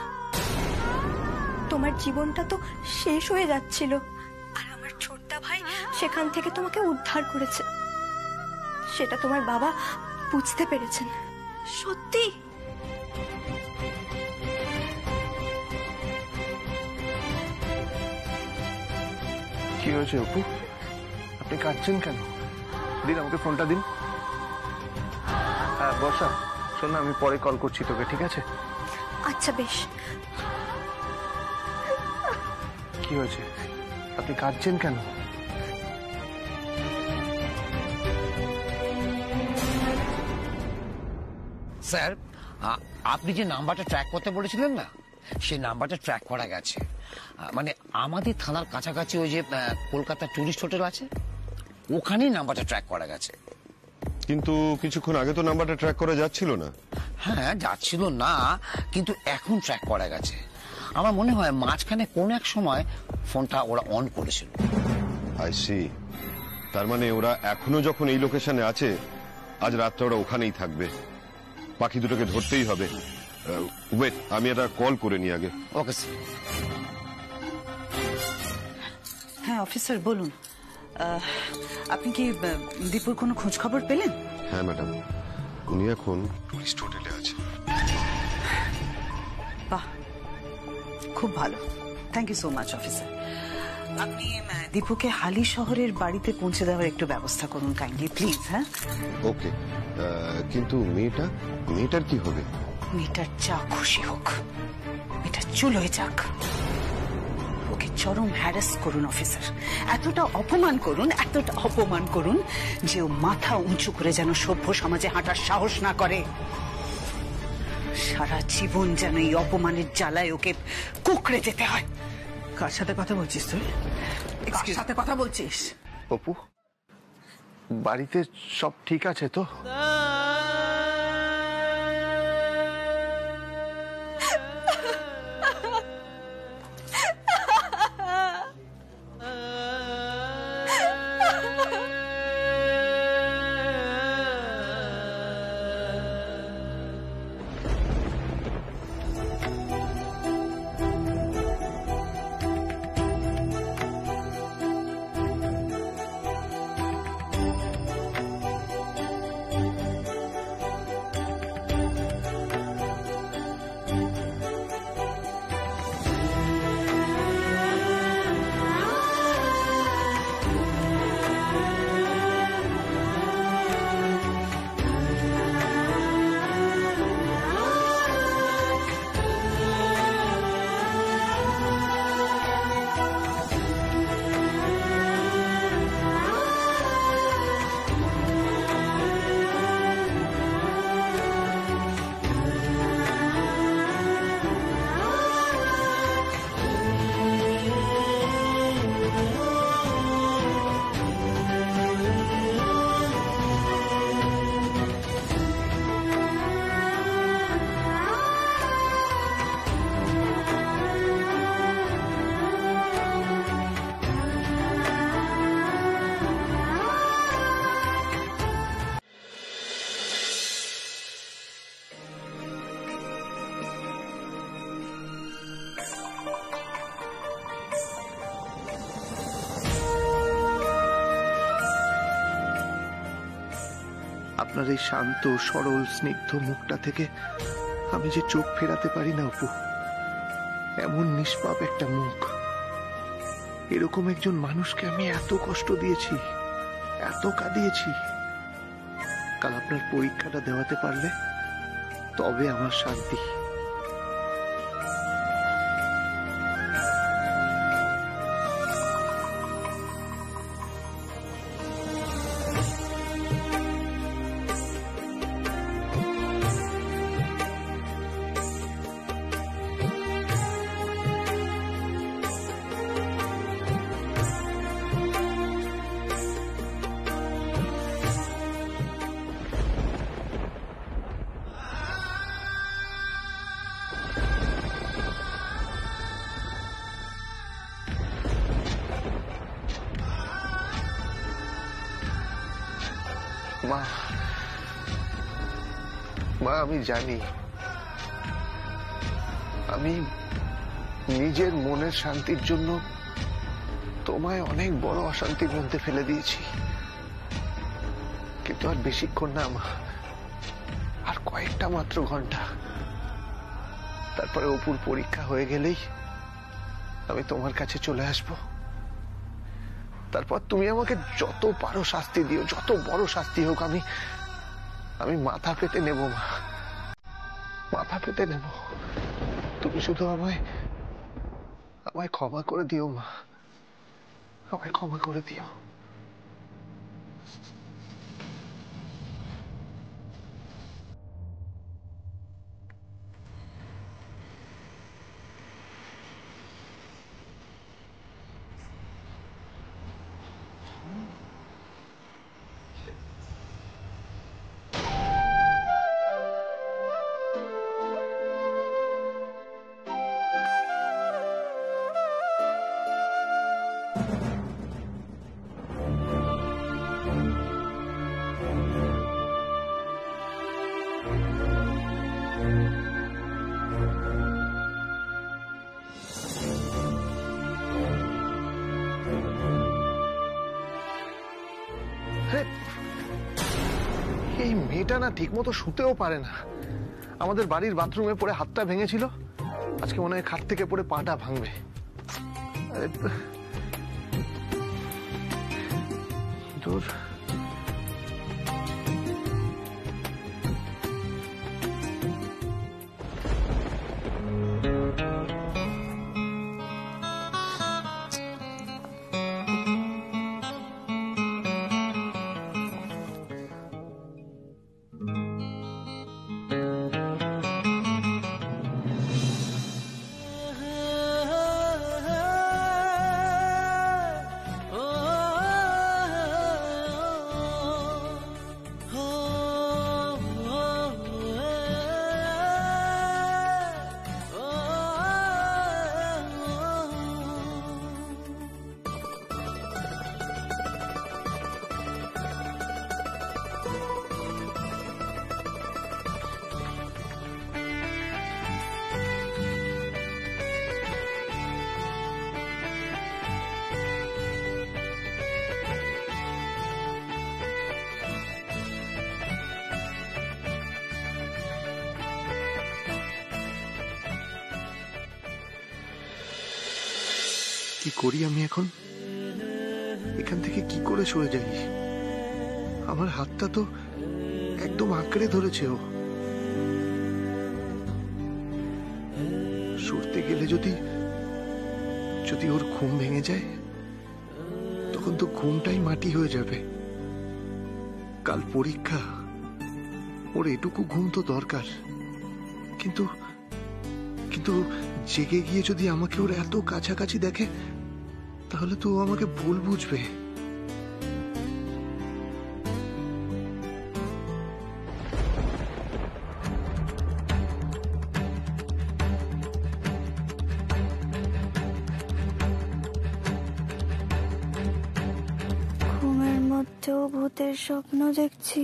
তোমার জীবনটা তো শেষ হয়ে যাচ্ছিল, আর আমার ছোটদা ভাই সেখান থেকে তোমাকে উদ্ধার করেছে। সেটা তোমার বাবা বুঝতে পেরেছেন। সত্যি? কি হয়েছে অপু? আপনি কাঁদছেন কেন? দিন আমাকে ফোনটা দিন। হ্যাঁ বর্ষা, শোন না, আমি পরে কল করছি তোকে, ঠিক আছে? আচ্ছা বেশ। কি হয়েছে? আপনি কাঁদছেন কেন? স্যার, আপনি যে নাম্বারটা ট্র্যাক করতে বলেছিলেন না, সেই নাম্বারটা ট্র্যাক করা গেছে। মানে আমাদের থানার কাছাকাছি ওই যে কলকাতা টুরিস্ট হোটেল আছে, ওখানেই নাম্বারটা ট্র্যাক করা গেছে। কিন্তু কিছুক্ষণ আগে তো নাম্বারটা ট্র্যাক করা যাচ্ছিল না। হ্যাঁ, যাচ্ছিল না, কিন্তু এখন ট্র্যাক করা গেছে। আমার মনে হয় মাঝখানে কোন এক সময় ফোনটা ওরা অন করেছিল। I see. তার মানে ওরা এখনো যখন এই লোকেশনে আছে, আজ রাতটা ওরা ওখানেই থাকবে। বাকি দুটোকে ধরতেই হবে। ওয়েট, আমি একটা কল করে নি আগে। Okay sir. হ্যাঁ অফিসার বলুন, আপনি কি দীপুর কোনো খোঁজ খবর পেলেন? হ্যাঁ ম্যাডাম, উনি এখন টুরিস্ট হোটেলে আছে। বাহ, খুব ভালো। Thank you so much officer. আপনি দীপুকে হালি শহরের বাড়িতে পৌঁছে দেওয়ার একটু ব্যবস্থা করুন কাইন্ডলি, প্লিজ। হ্যাঁ ওকে। কিন্তু মেয়েটার কি হবে? মেয়েটার যা খুশি হোক, মেয়েটা চুলোয় যাক। ওকে চরম হ্যারাস করুন অফিসার, এতটা অপমান করুন যে ও মাথা উঁচু করে যেন সভ্য সমাজে হাঁটার সাহস না করে। সারা জীবন যেন এই অপমানের জ্বালায় ওকে কুকড়ে যেতে হয়। কার সাথে কথা বলছিস তুই? কার সাথে কথা বলছিস? অপু, বাড়িতে সব ঠিক আছে তো? আপনার এই শান্ত সরল স্নিগ্ধ মুখটা থেকে আমি যে চোখ ফেরাতে পারি না অপু। এমন নিষ্পাপ একটা মুখ, এরকম একজন মানুষকে আমি এত কষ্ট দিয়েছি, এত কাঁদিয়েছি। কাল আপনার পরীক্ষাটা দেওয়াতে পারলে তবে আমার শান্তি। মা, মা আমি জানি আমি নিজের মনের শান্তির জন্য তোমায় অনেক বড় অশান্তির মধ্যে ফেলে দিয়েছি, কিন্তু আর বেশিক্ষণ না মা, আর কয়েকটা মাত্র ঘন্টা, তারপরে অপুর পরীক্ষা হয়ে গেলেই আমি তোমার কাছে চলে আসবো। তারপর তুমি আমাকে যত পারো শাস্তি দিও, যত বড় শাস্তি হোক আমি মাথা পেতে নেব মা, মাথা পেতে নেব। তুমি শুধু আমায় ক্ষমা করে দিও মা, আমায় ক্ষমা করে দিও। এই মেয়েটা না ঠিক মতো শুতেও পারে না। আমাদের বাড়ির বাথরুমে পড়ে হাতটা ভেঙেছিল, আজকে মনে হয় খাট থেকে পড়ে পাটা ভাঙবে। দূর, কি করি আমি এখন? এখান থেকে কি করে সরে যাই? আমার হাতটা তো একদম আঁকড়ে ধরেছে ও। সরতে গেলে যদি ওর ঘুম ভেঙে যায়, তখন তো ঘুমটাই মাটি হয়ে যাবে। কাল পরীক্ষা, ওর এটুকু ঘুম তো দরকার। কিন্তু জেগে গিয়ে যদি আমাকে ওর এত কাছাকাছি দেখে, তাহলে তো ও আমাকে ভুল বুঝবে। ঘুমের মধ্যেও ভূতের স্বপ্ন দেখছি,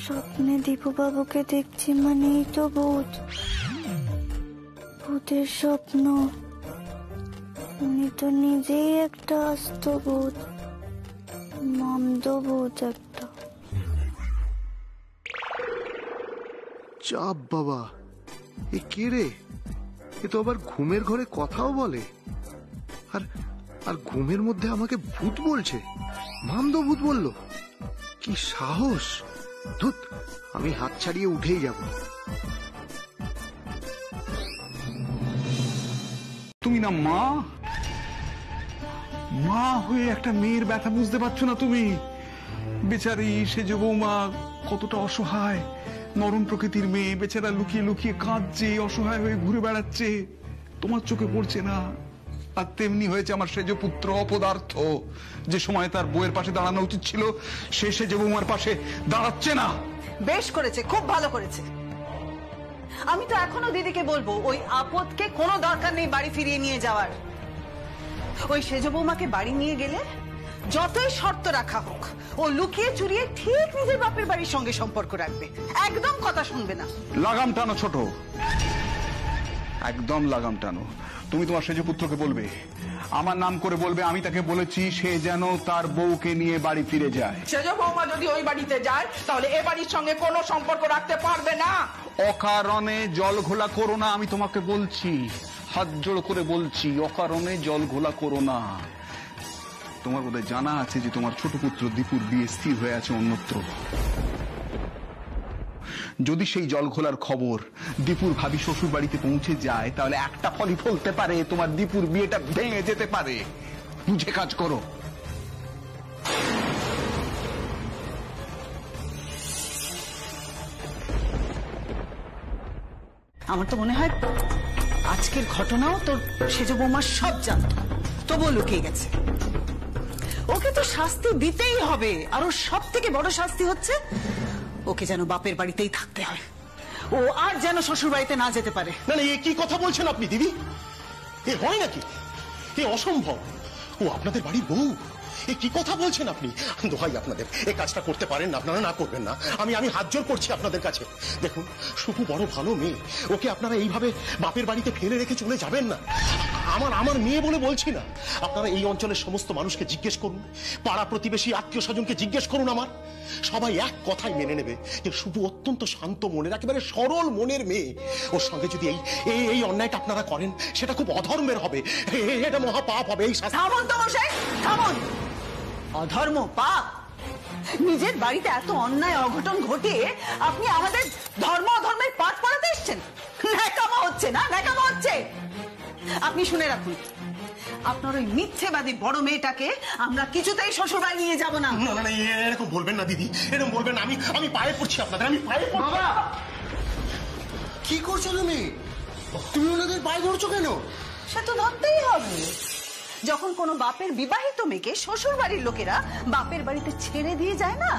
স্বপ্নে দীপু বাবুকে দেখছি মানেই তো ভূত। ভূতের স্বপ্ন, উনি তো নিজেই একটা আস্ত ভূত, মন্দ ভূত একটা। চাপ বাবা, এ কে রে? এ তো আবার ঘুমের ঘরে কথাও বলে, আর আর ঘুমের মধ্যে আমাকে ভূত বলছে। মামদো ভূত বলল, কি সাহস! ধুত, আমি হাত ছাড়িয়ে উঠেই যাব। তুমি না মা, মা হয়ে একটা মেয়ের ব্যথা বুঝতে পারছো না তুমি? বেচারি সেজ বৌমা কতটা অসহায়, নরম প্রকৃতির মেয়ে, বেচারা লুকিয়ে লুকিয়ে কাঁদছে, অসহায় হয়ে ঘুরে বেড়াচ্ছে, তোমার চোখে পড়ছে না। আর তেমনি হয়েছে আমার সেজ পুত্র অপদার্থ, যে সময় তার বউয়ের পাশে দাঁড়ানো উচিত ছিল সে সেজ বৌমার পাশে দাঁড়াচ্ছে না। বেশ করেছে, খুব ভালো করেছে। আমি তো এখনো দিদিকে বলবো ওই আপদকে কোনো দরকার নেই বাড়ি ফিরিয়ে নিয়ে যাওয়ার। ওই সেজ বৌমাকে বাড়ি নিয়ে গেলে যতই শর্ত রাখা হোক, ও লুকিয়ে চুরিয়ে ঠিক নিজের বাপের বাড়ির সঙ্গে সম্পর্ক রাখবে, একদম কথা শুনবে না। লাগাম টানো ছোট, একদম লাগাম টানো। তুমি তোমার সেজ পুত্রকে বলবে, আমার নাম করে বলবে আমি তাকে বলেছি সে যেন তার বউকে নিয়ে বাড়ি ফিরে যায়। সেজ বৌমা যদি ওই বাড়িতে যায় তাহলে এ বাড়ির সঙ্গে কোনো সম্পর্ক রাখতে পারবে না। অকারণে জল ঘোলা করো না, আমি তোমাকে বলছি, হাত জোড় করে বলছি, অকারণে জল ঘোলা করো না। তোমার বোধহয় জানা আছে যে তোমার ছোট পুত্র দীপুর বিয়ে স্থির হয়ে আছে অন্যত্র। যদি সেই জল ঘোলার খবর দীপুর ভাবি শ্বশুর বাড়িতে পৌঁছে যায় তাহলে একটা ফলই ফলতে পারে, তোমার দীপুর বিয়েটা ভেঙে যেতে পারে। বুঝে কাজ করো। আমার তো মনে হয় আজকের ঘটনাও তোর সেজ বৌমা সব জানত, তবুও লুকিয়ে গেছে। ওকে তো শাস্তি দিতেই হবে, আর ওর সব থেকে বড় শাস্তি হচ্ছে ওকে যেন বাপের বাড়িতেই থাকতে হয়, ও আর যেন শ্বশুর বাড়িতে না যেতে পারে। না না, এ কি কথা বলছেন আপনি দিদি? এ হয় নাকি? এ অসম্ভব। ও আপনাদের বাড়ির বউ, এ কি কথা বলছেন আপনি? দোহাই আপনাদের, এই কাজটা করতে পারেন না, আপনারা না করবেন না। আমি হাত জোর করছি আপনাদের কাছে। দেখুন, সুপু বড় ভালো মেয়ে, ওকে আপনারা এইভাবে বাপের বাড়িতে ফেলে রেখে চলে যাবেন না। আমার মেয়ে বলে বলছি না, আপনারা এই অঞ্চলের সমস্ত মানুষকে জিজ্ঞেস করুন, পাড়া প্রতিবেশী আত্মীয় স্বজনকে জিজ্ঞেস করুন, আমার সবাই এক কথাই মেনে নেবে যে সুপু অত্যন্ত শান্ত মনের, একেবারে সরল মনের মেয়ে। ওর সঙ্গে যদি এই অন্যায়টা আপনারা করেন, সেটা খুব অধর্মের হবে, এটা মহা পাপ হবে। এই শাস্তি। থামুন তো মশাই, থামুন। অধর্ম, পাপ? নিজের বাড়িতে এত অন্যায় অঘটন ঘটিয়ে আপনি আমাদের ধর্ম অধর্মের পাঠ পড়াতে এসছেন? ন্যাকামো হচ্ছে না? ন্যাকামো হচ্ছে। আপনি শুনে রাখুন, আপনার ওই মিথ্যেবাদী বড় মেয়েটাকে আমরা কিছুতেই শ্বশুর বাড়ি নিয়ে যাব না। না না, এরকম বলবেন না দিদি, এরকম বলবেন না। আমি পায়ে পড়ছি আপনাদের, আমি পায়ে পড়ছি। কি করছো তুমি? তুমি ওনাদের পায়ে ধরছো কেন? সে তো ধরতেই হবে। যখন কোনো বাপের বিবাহিত মেয়েকে শ্বশুর বাড়ির লোকেরা বাপের বাড়িতে ছেড়ে দিয়ে যায় না,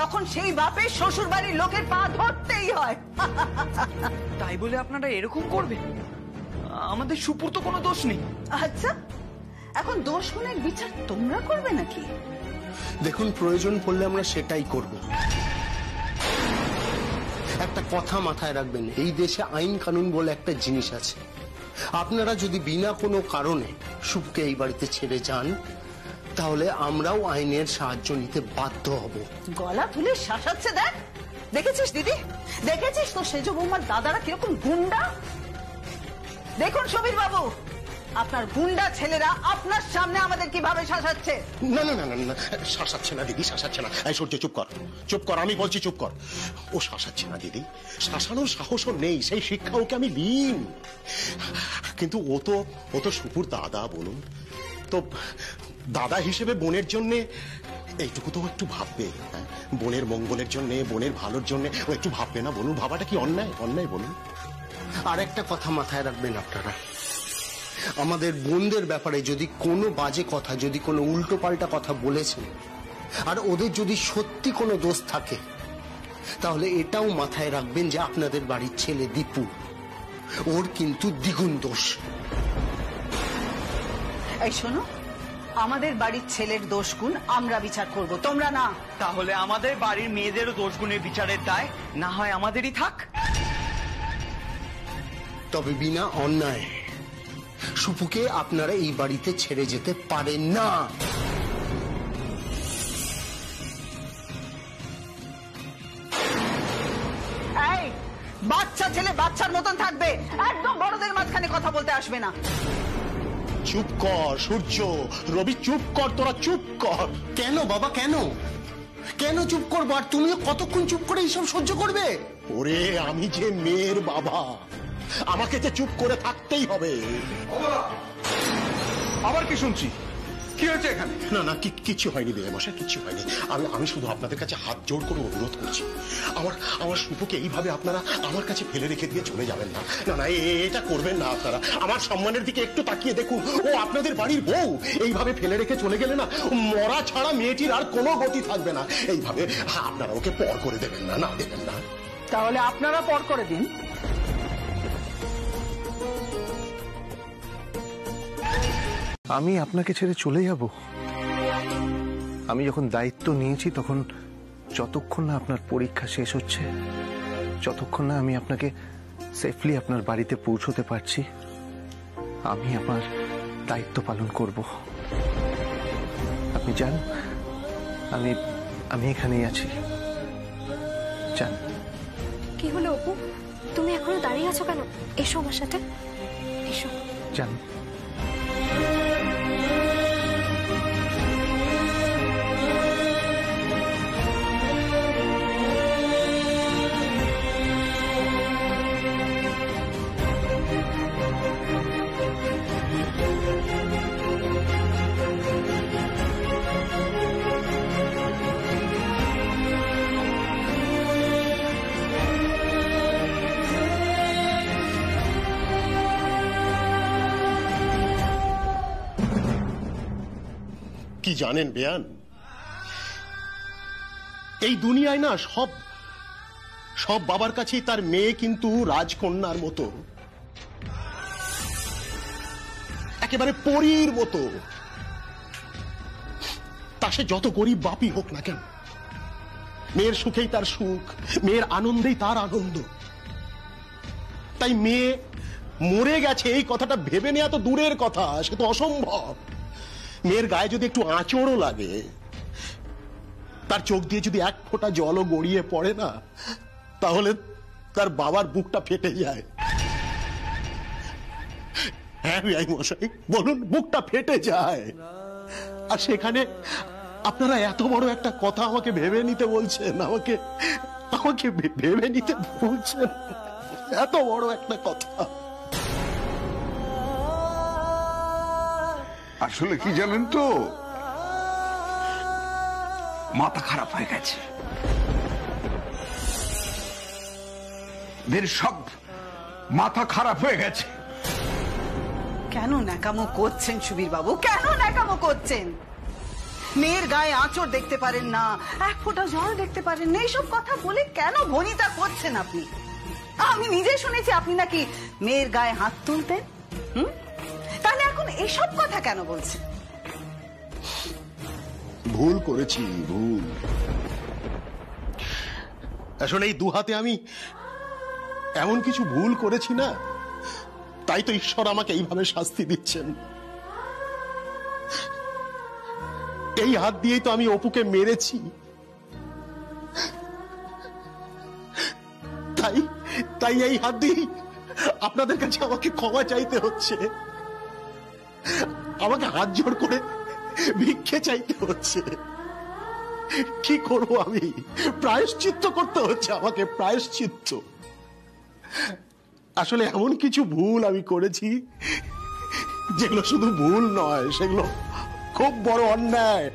তখন সেই বাপের শ্বশুর বাড়ির লোকের পা ধরতেই হয়। তাই বলে আপনারা এরকম করবেন? আমাদের সুপুর তো কোনো দোষ নেই। আচ্ছা, এখন দোষ গুণের বিচার তোমরা করবে নাকি? দেখুন, প্রয়োজন পড়লে আমরা সেটাই করব। একটা কথা মাথায় রাখবেন, এই দেশে আইন কানুন বলে একটা জিনিস আছে। আপনারা যদি বিনা কোনো কারণে সুপকে এই বাড়িতে ছেড়ে যান, তাহলে আমরাও আইনের সাহায্য নিতে বাধ্য হব। গলা তুলে শাসাচ্ছে। দেখেছিস দিদি, দেখেছিস তো সেজ বৌমার দাদারা কিরকম গুন্ডা? দেখুন সমীর বাবু, আপনার গুন্ডা ছেলেরা আপনার সামনে আমাদের কিভাবে শাসাচ্ছে। না না না না না, শাসাচ্ছে না দিদি, শাসাচ্ছে না। এই সূর্য, চুপ কর, চুপ কর, আমি বলছি চুপ কর। ও শাসাচ্ছে না দিদি, শাসানোর সাহসও নেই, সেই শিক্ষা ওকে আমি দিন। কিন্তু ও তো সুপুর দাদা, বলুন তো, দাদা হিসেবে বোনের জন্যে এইটুকু তো একটু ভাববে। বোনের মঙ্গলের জন্যে, বোনের ভালোর জন্যে ও একটু ভাববে না? বলুন, ভাবাটা কি অন্যায়? অন্যায় বলুন। আর একটা কথা মাথায় রাখবেন আপনারা, আমাদের বোনদের ব্যাপারে যদি কোনো বাজে কথা, যদি কোনো উল্টো পাল্টা কথা বলেছেন, আর ওদের যদি সত্যি কোনো দোষ থাকে, তাহলে এটাও মাথায় রাখবেন যে আপনাদের বাড়ির ছেলে দীপু, ওর কিন্তু দ্বিগুণ দোষ। এই শোনো, আমাদের বাড়ির ছেলের দোষ গুণ আমরা বিচার করব, তোমরা না। তাহলে আমাদের বাড়ির মেয়েদেরও দোষ গুণের বিচারের দায় না হয় আমাদেরই থাক। তবে বিনা অন্যায় সুপুকে আপনারা এই বাড়িতে ছেড়ে যেতে পারেন না। এই বাচ্চা ছেলে বাচ্চার মতন থাকবে, একদম বড়দের মাঝখানে কথা বলতে আসবে না। চুপ কর সূর্য, রবি চুপ কর, তোরা চুপ কর। কেন বাবা, কেন কেন চুপ করবো? আর তুমিও কতক্ষণ চুপ করে এইসব সহ্য করবে? ওরে আমি যে মেয়ের বাবা, আমাকে যে চুপ করে থাকতেই হবে। আবার কি শুনছি? কি হয়েছে এখানে? না না কিছু হয়নি দেবে মশাই, কিছু হয়নি। আমি শুধু আপনাদের কাছে হাত জোড় করে অনুরোধ করছি, আমার শুভকে এইভাবে আপনারা আমার কাছে ফেলে রেখে দিয়ে চলে যাবেন না। না না এটা করবেন না আপনারা। আমার সম্মানের দিকে একটু তাকিয়ে দেখুন, ও আপনাদের বাড়ির বউ। এইভাবে ফেলে রেখে চলে গেলে না, মরা ছাড়া মেয়েটির আর কোনো গতি থাকবে না। এইভাবে আপনারা ওকে পর করে দেবেন না, না দেবেন না। তাহলে আপনারা পর করে দিন। আমি আপনাকে ছেড়ে চলে যাব? আমি যখন দায়িত্ব নিয়েছি তখন যতক্ষণ না আপনার পরীক্ষা শেষ হচ্ছে, যতক্ষণ না আমি আপনাকে সেফলি আপনার বাড়িতে পৌঁছতে পারছি, আমি আমার দায়িত্ব পালন করব। আপনি যান, আমি এখানেই আছি, যান। কি হলো অপু, তুমি এখনো দাঁড়িয়ে আছো কেন? এসো আমার সাথে, এসো। যান। কি জানেন বেয়ান, এই দুনিয়ায় না সব বাবার কাছেই তার মেয়ে কিন্তু রাজকন্যার মতো, একেবারে পরীর মতো। তা সে যত গরিব বাপই হোক না কেন, মেয়ের সুখেই তার সুখ, মেয়ের আনন্দেই তার আনন্দ। তাই মেয়ে মরে গেছে এই কথাটা ভেবে নেওয়া তো দূরের কথা, সে তো অসম্ভব। মেয়ের গায়ে যদি একটু আঁচড়ও লাগে, তার চোখ দিয়ে যদি এক ফোঁটা জলও গড়িয়ে পড়ে না, তাহলে তার বাবার বুকটা ফেটে যায়। হ্যাঁ ভাই মশাই, বলুন, বুকটা ফেটে যায়। আর সেখানে আপনারা এত বড় একটা কথা আমাকে ভেবে নিতে বলছেন, আমাকে ভেবে নিতে বলছেন, এত বড় একটা কথা। আসলে কি জানেন তো, মাথা খারাপ হয়ে গেছে। এদের সব মাথা খারাপ হয়ে গেছে। কেন ন্যাকামো করছেন সুবীর বাবু, কেন ন্যাকামো করছেন? মেয়ের গায়ে আঁচড় দেখতে পারেন না, এক ফোঁটা জল দেখতে পারেন না, এইসব কথা বলে কেন ভনিতা করছেন আপনি? আমি নিজে শুনেছি আপনি নাকি মেয়ের গায়ে হাত তুলতেন। তাহলে এখন এসব কথা কেন বলছেন? ভুল করেছি, ভুল। আসলে এই দুহাতে আমি এমন কিছু ভুল করেছি না, তাই তো ঈশ্বর আমাকে এইভাবে শাস্তি দিচ্ছেন। এই হাত দিয়েই তো আমি অপুকে মেরেছি, তাই এই হাত দিয়েই আপনাদের কাছে আমাকে ক্ষমা চাইতে হচ্ছে, আমাকে হাত জোড় করে ভিক্ষে চাইতে হচ্ছে। কি করব আমি? প্রায়শ্চিত্ত করতে হচ্ছে আমাকে, প্রায়শ্চিত্ত। আসলে এমন কিছু ভুল আমি করেছি যেগুলো শুধু ভুল নয়, সেগুলো খুব বড় অন্যায়,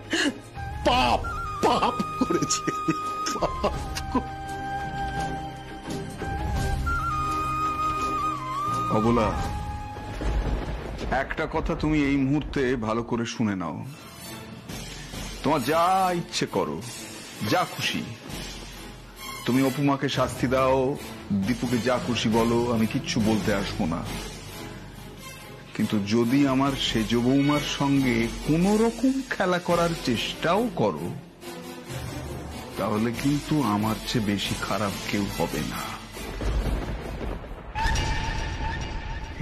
পাপ পাপ করেছি। অবলা, একটা কথা তুমি এই মুহূর্তে ভালো করে শুনে নাও। তোমার যা ইচ্ছে করো, যা খুশি, তুমি অপুমাকে শাস্তি দাও, দীপুকে যা খুশি বলো, আমি কিচ্ছু বলতে আসবো না। কিন্তু যদি আমার সেজ বৌমার সঙ্গে কোন রকম খেলা করার চেষ্টাও করো, তাহলে কিন্তু আমার চেয়ে বেশি খারাপ কেউ হবে না।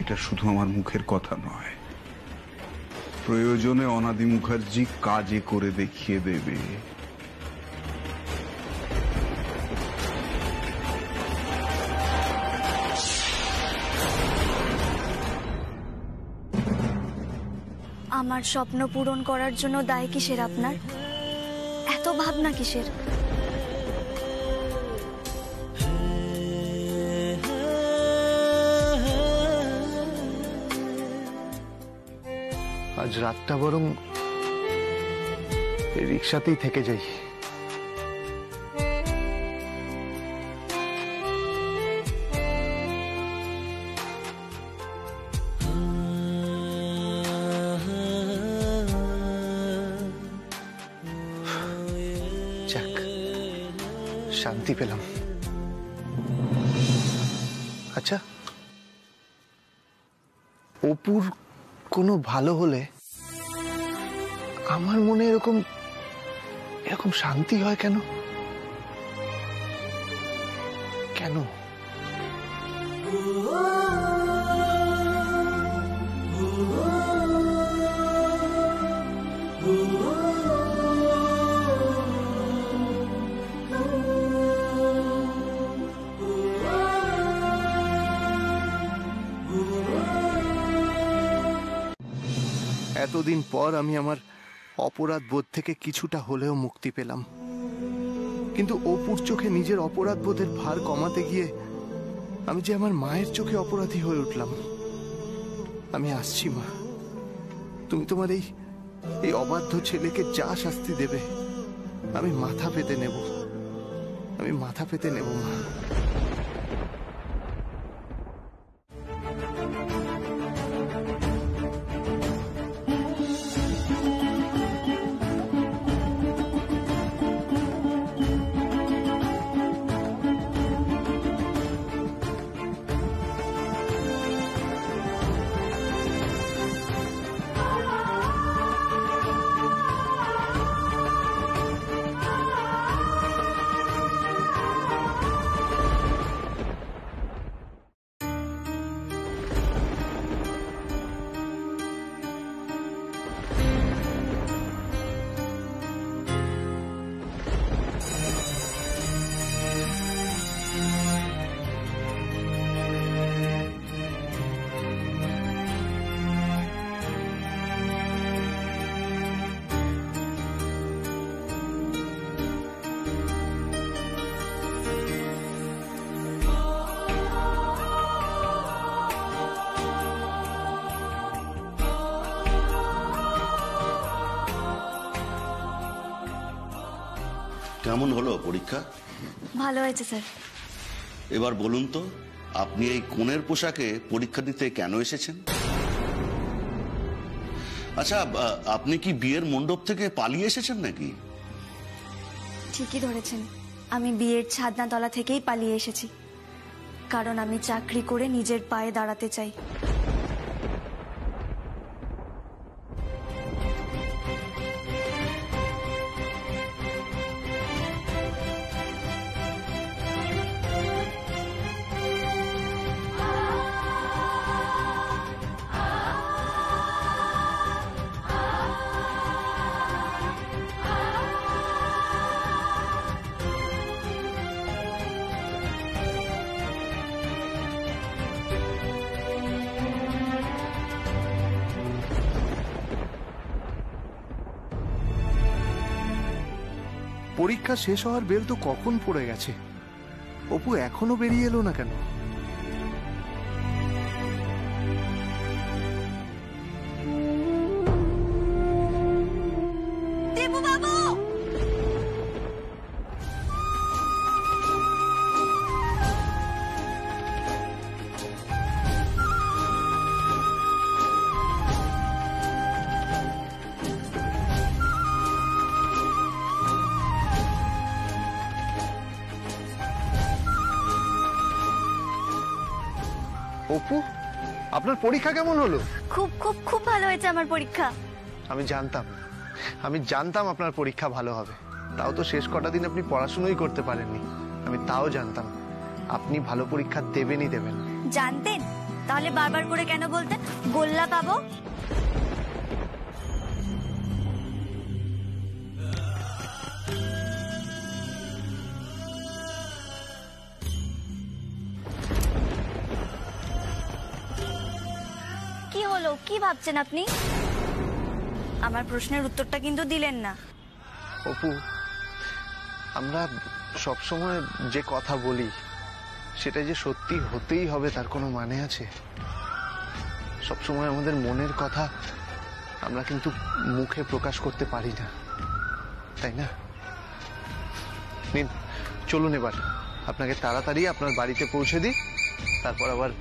এটা শুধু আমার মুখের কথা নয়, প্রয়োজনে অনাদি মুখার্জি কাজে করে দেখিয়ে দেবে। আমার স্বপ্ন পূরণ করার জন্য দায় কিসের আপনার? এত ভাবনা কিসের? আজ রাতটা বরং এই রিক্সাতেই থেকে যাই। যাক, শান্তি পেলাম। আচ্ছা, অপুর কোনো ভালো হলে আমার মনে এরকম এরকম শান্তি হয় কেন? কেন? এতদিন পর আমি আমার অপরাধ বোধ থেকে কিছুটা হলেও মুক্তি পেলাম, কিন্তু অপুর চোখে নিজের অপরাধ বোধের ভার কমাতে গিয়ে আমি যে আমার মায়ের চোখে অপরাধী হয়ে উঠলাম। আমি আসছি মা, তুমি তোমার এই অবাধ্য ছেলেকে যা শাস্তি দেবে আমি মাথা পেতে নেব, আমি মাথা পেতে নেব মা। কেমন হলো পরীক্ষা? ভালো হয়েছে স্যার। এবার বলুন তো, আপনি এই কনের পোশাকে পরীক্ষা দিতে কেন এসেছেন? আচ্ছা, আপনি কি বিয়ের মণ্ডপ থেকে পালিয়ে এসেছেন নাকি? ঠিকই ধরেছেন, আমি বিয়ের ছাদনাতলা থেকেই পালিয়ে এসেছি, কারণ আমি চাকরি করে নিজের পায়ে দাঁড়াতে চাই। পরীক্ষা শেষ হওয়ার বেল তো কখন পড়ে গেছে, অপু এখনো বেরিয়ে এলো না কেন? অপু, আপনার পরীক্ষা কেমন হলো? খুব খুব খুব ভালো হয়েছে আমার পরীক্ষা। আমি জানতাম আপনার পরীক্ষা ভালো হবে, তাও তো শেষ কটা দিন আপনি পড়াশোনাই করতে পারেননি। আমি তাও জানতাম আপনি ভালো পরীক্ষা দেবেনই দেবেন। জানতেন? তাহলে বারবার করে কেন বলতেন গোল্লা পাবো? কি হলো, কি ভাবছেন আপনি? আমার প্রশ্নের উত্তরটা কিন্তু দিলেন না। অপু, আমরা সবসময় যে কথা বলি সেটা যে সত্যি হতেই হবে তার কোনো মানে আছে? সবসময় আমাদের মনের কথা আমরা কিন্তু মুখে প্রকাশ করতে পারি না, তাই না? নিন, চলুন এবার আপনাকে তাড়াতাড়ি আপনার বাড়িতে পৌঁছে দিই, তারপর আবার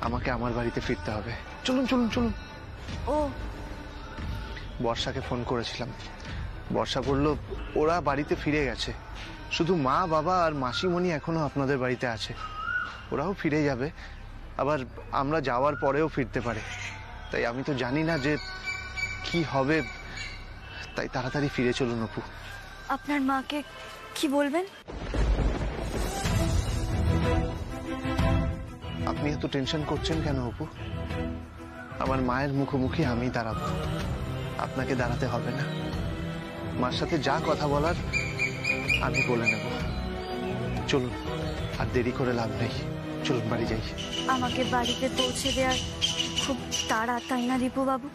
আমাকে আমার বাড়িতে ফিরতে হবে। চলুন চলুন চলুন। ও, বর্ষাকে ফোন করেছিলাম, বর্ষা বলল ওরা বাড়িতে ফিরে গেছে, শুধু মা বাবা আর মাসিমণি এখনো আপনাদের বাড়িতে আছে। ওরাও ফিরে যাবে, আবার আমরা যাওয়ার পরেও ফিরতে পারে। তাই আমি তো জানি না যে কি হবে, তাই তাড়াতাড়ি ফিরে চলুন অপু। আপনার মাকে কি বলবেন? আপনি এত টেনশন করছেন কেন অপু? আমার মায়ের মুখোমুখি আমি দাঁড়াবো, আপনাকে দাঁড়াতে হবে না। মার সাথে যা কথা বলার আমি বলে নেব। চলুন, আর দেরি করে লাভ নেই, চলুন বাড়ি যাই। আমাকে বাড়িতে পৌঁছে দেওয়ার খুব তাড়া, তাই না দীপু বাবু?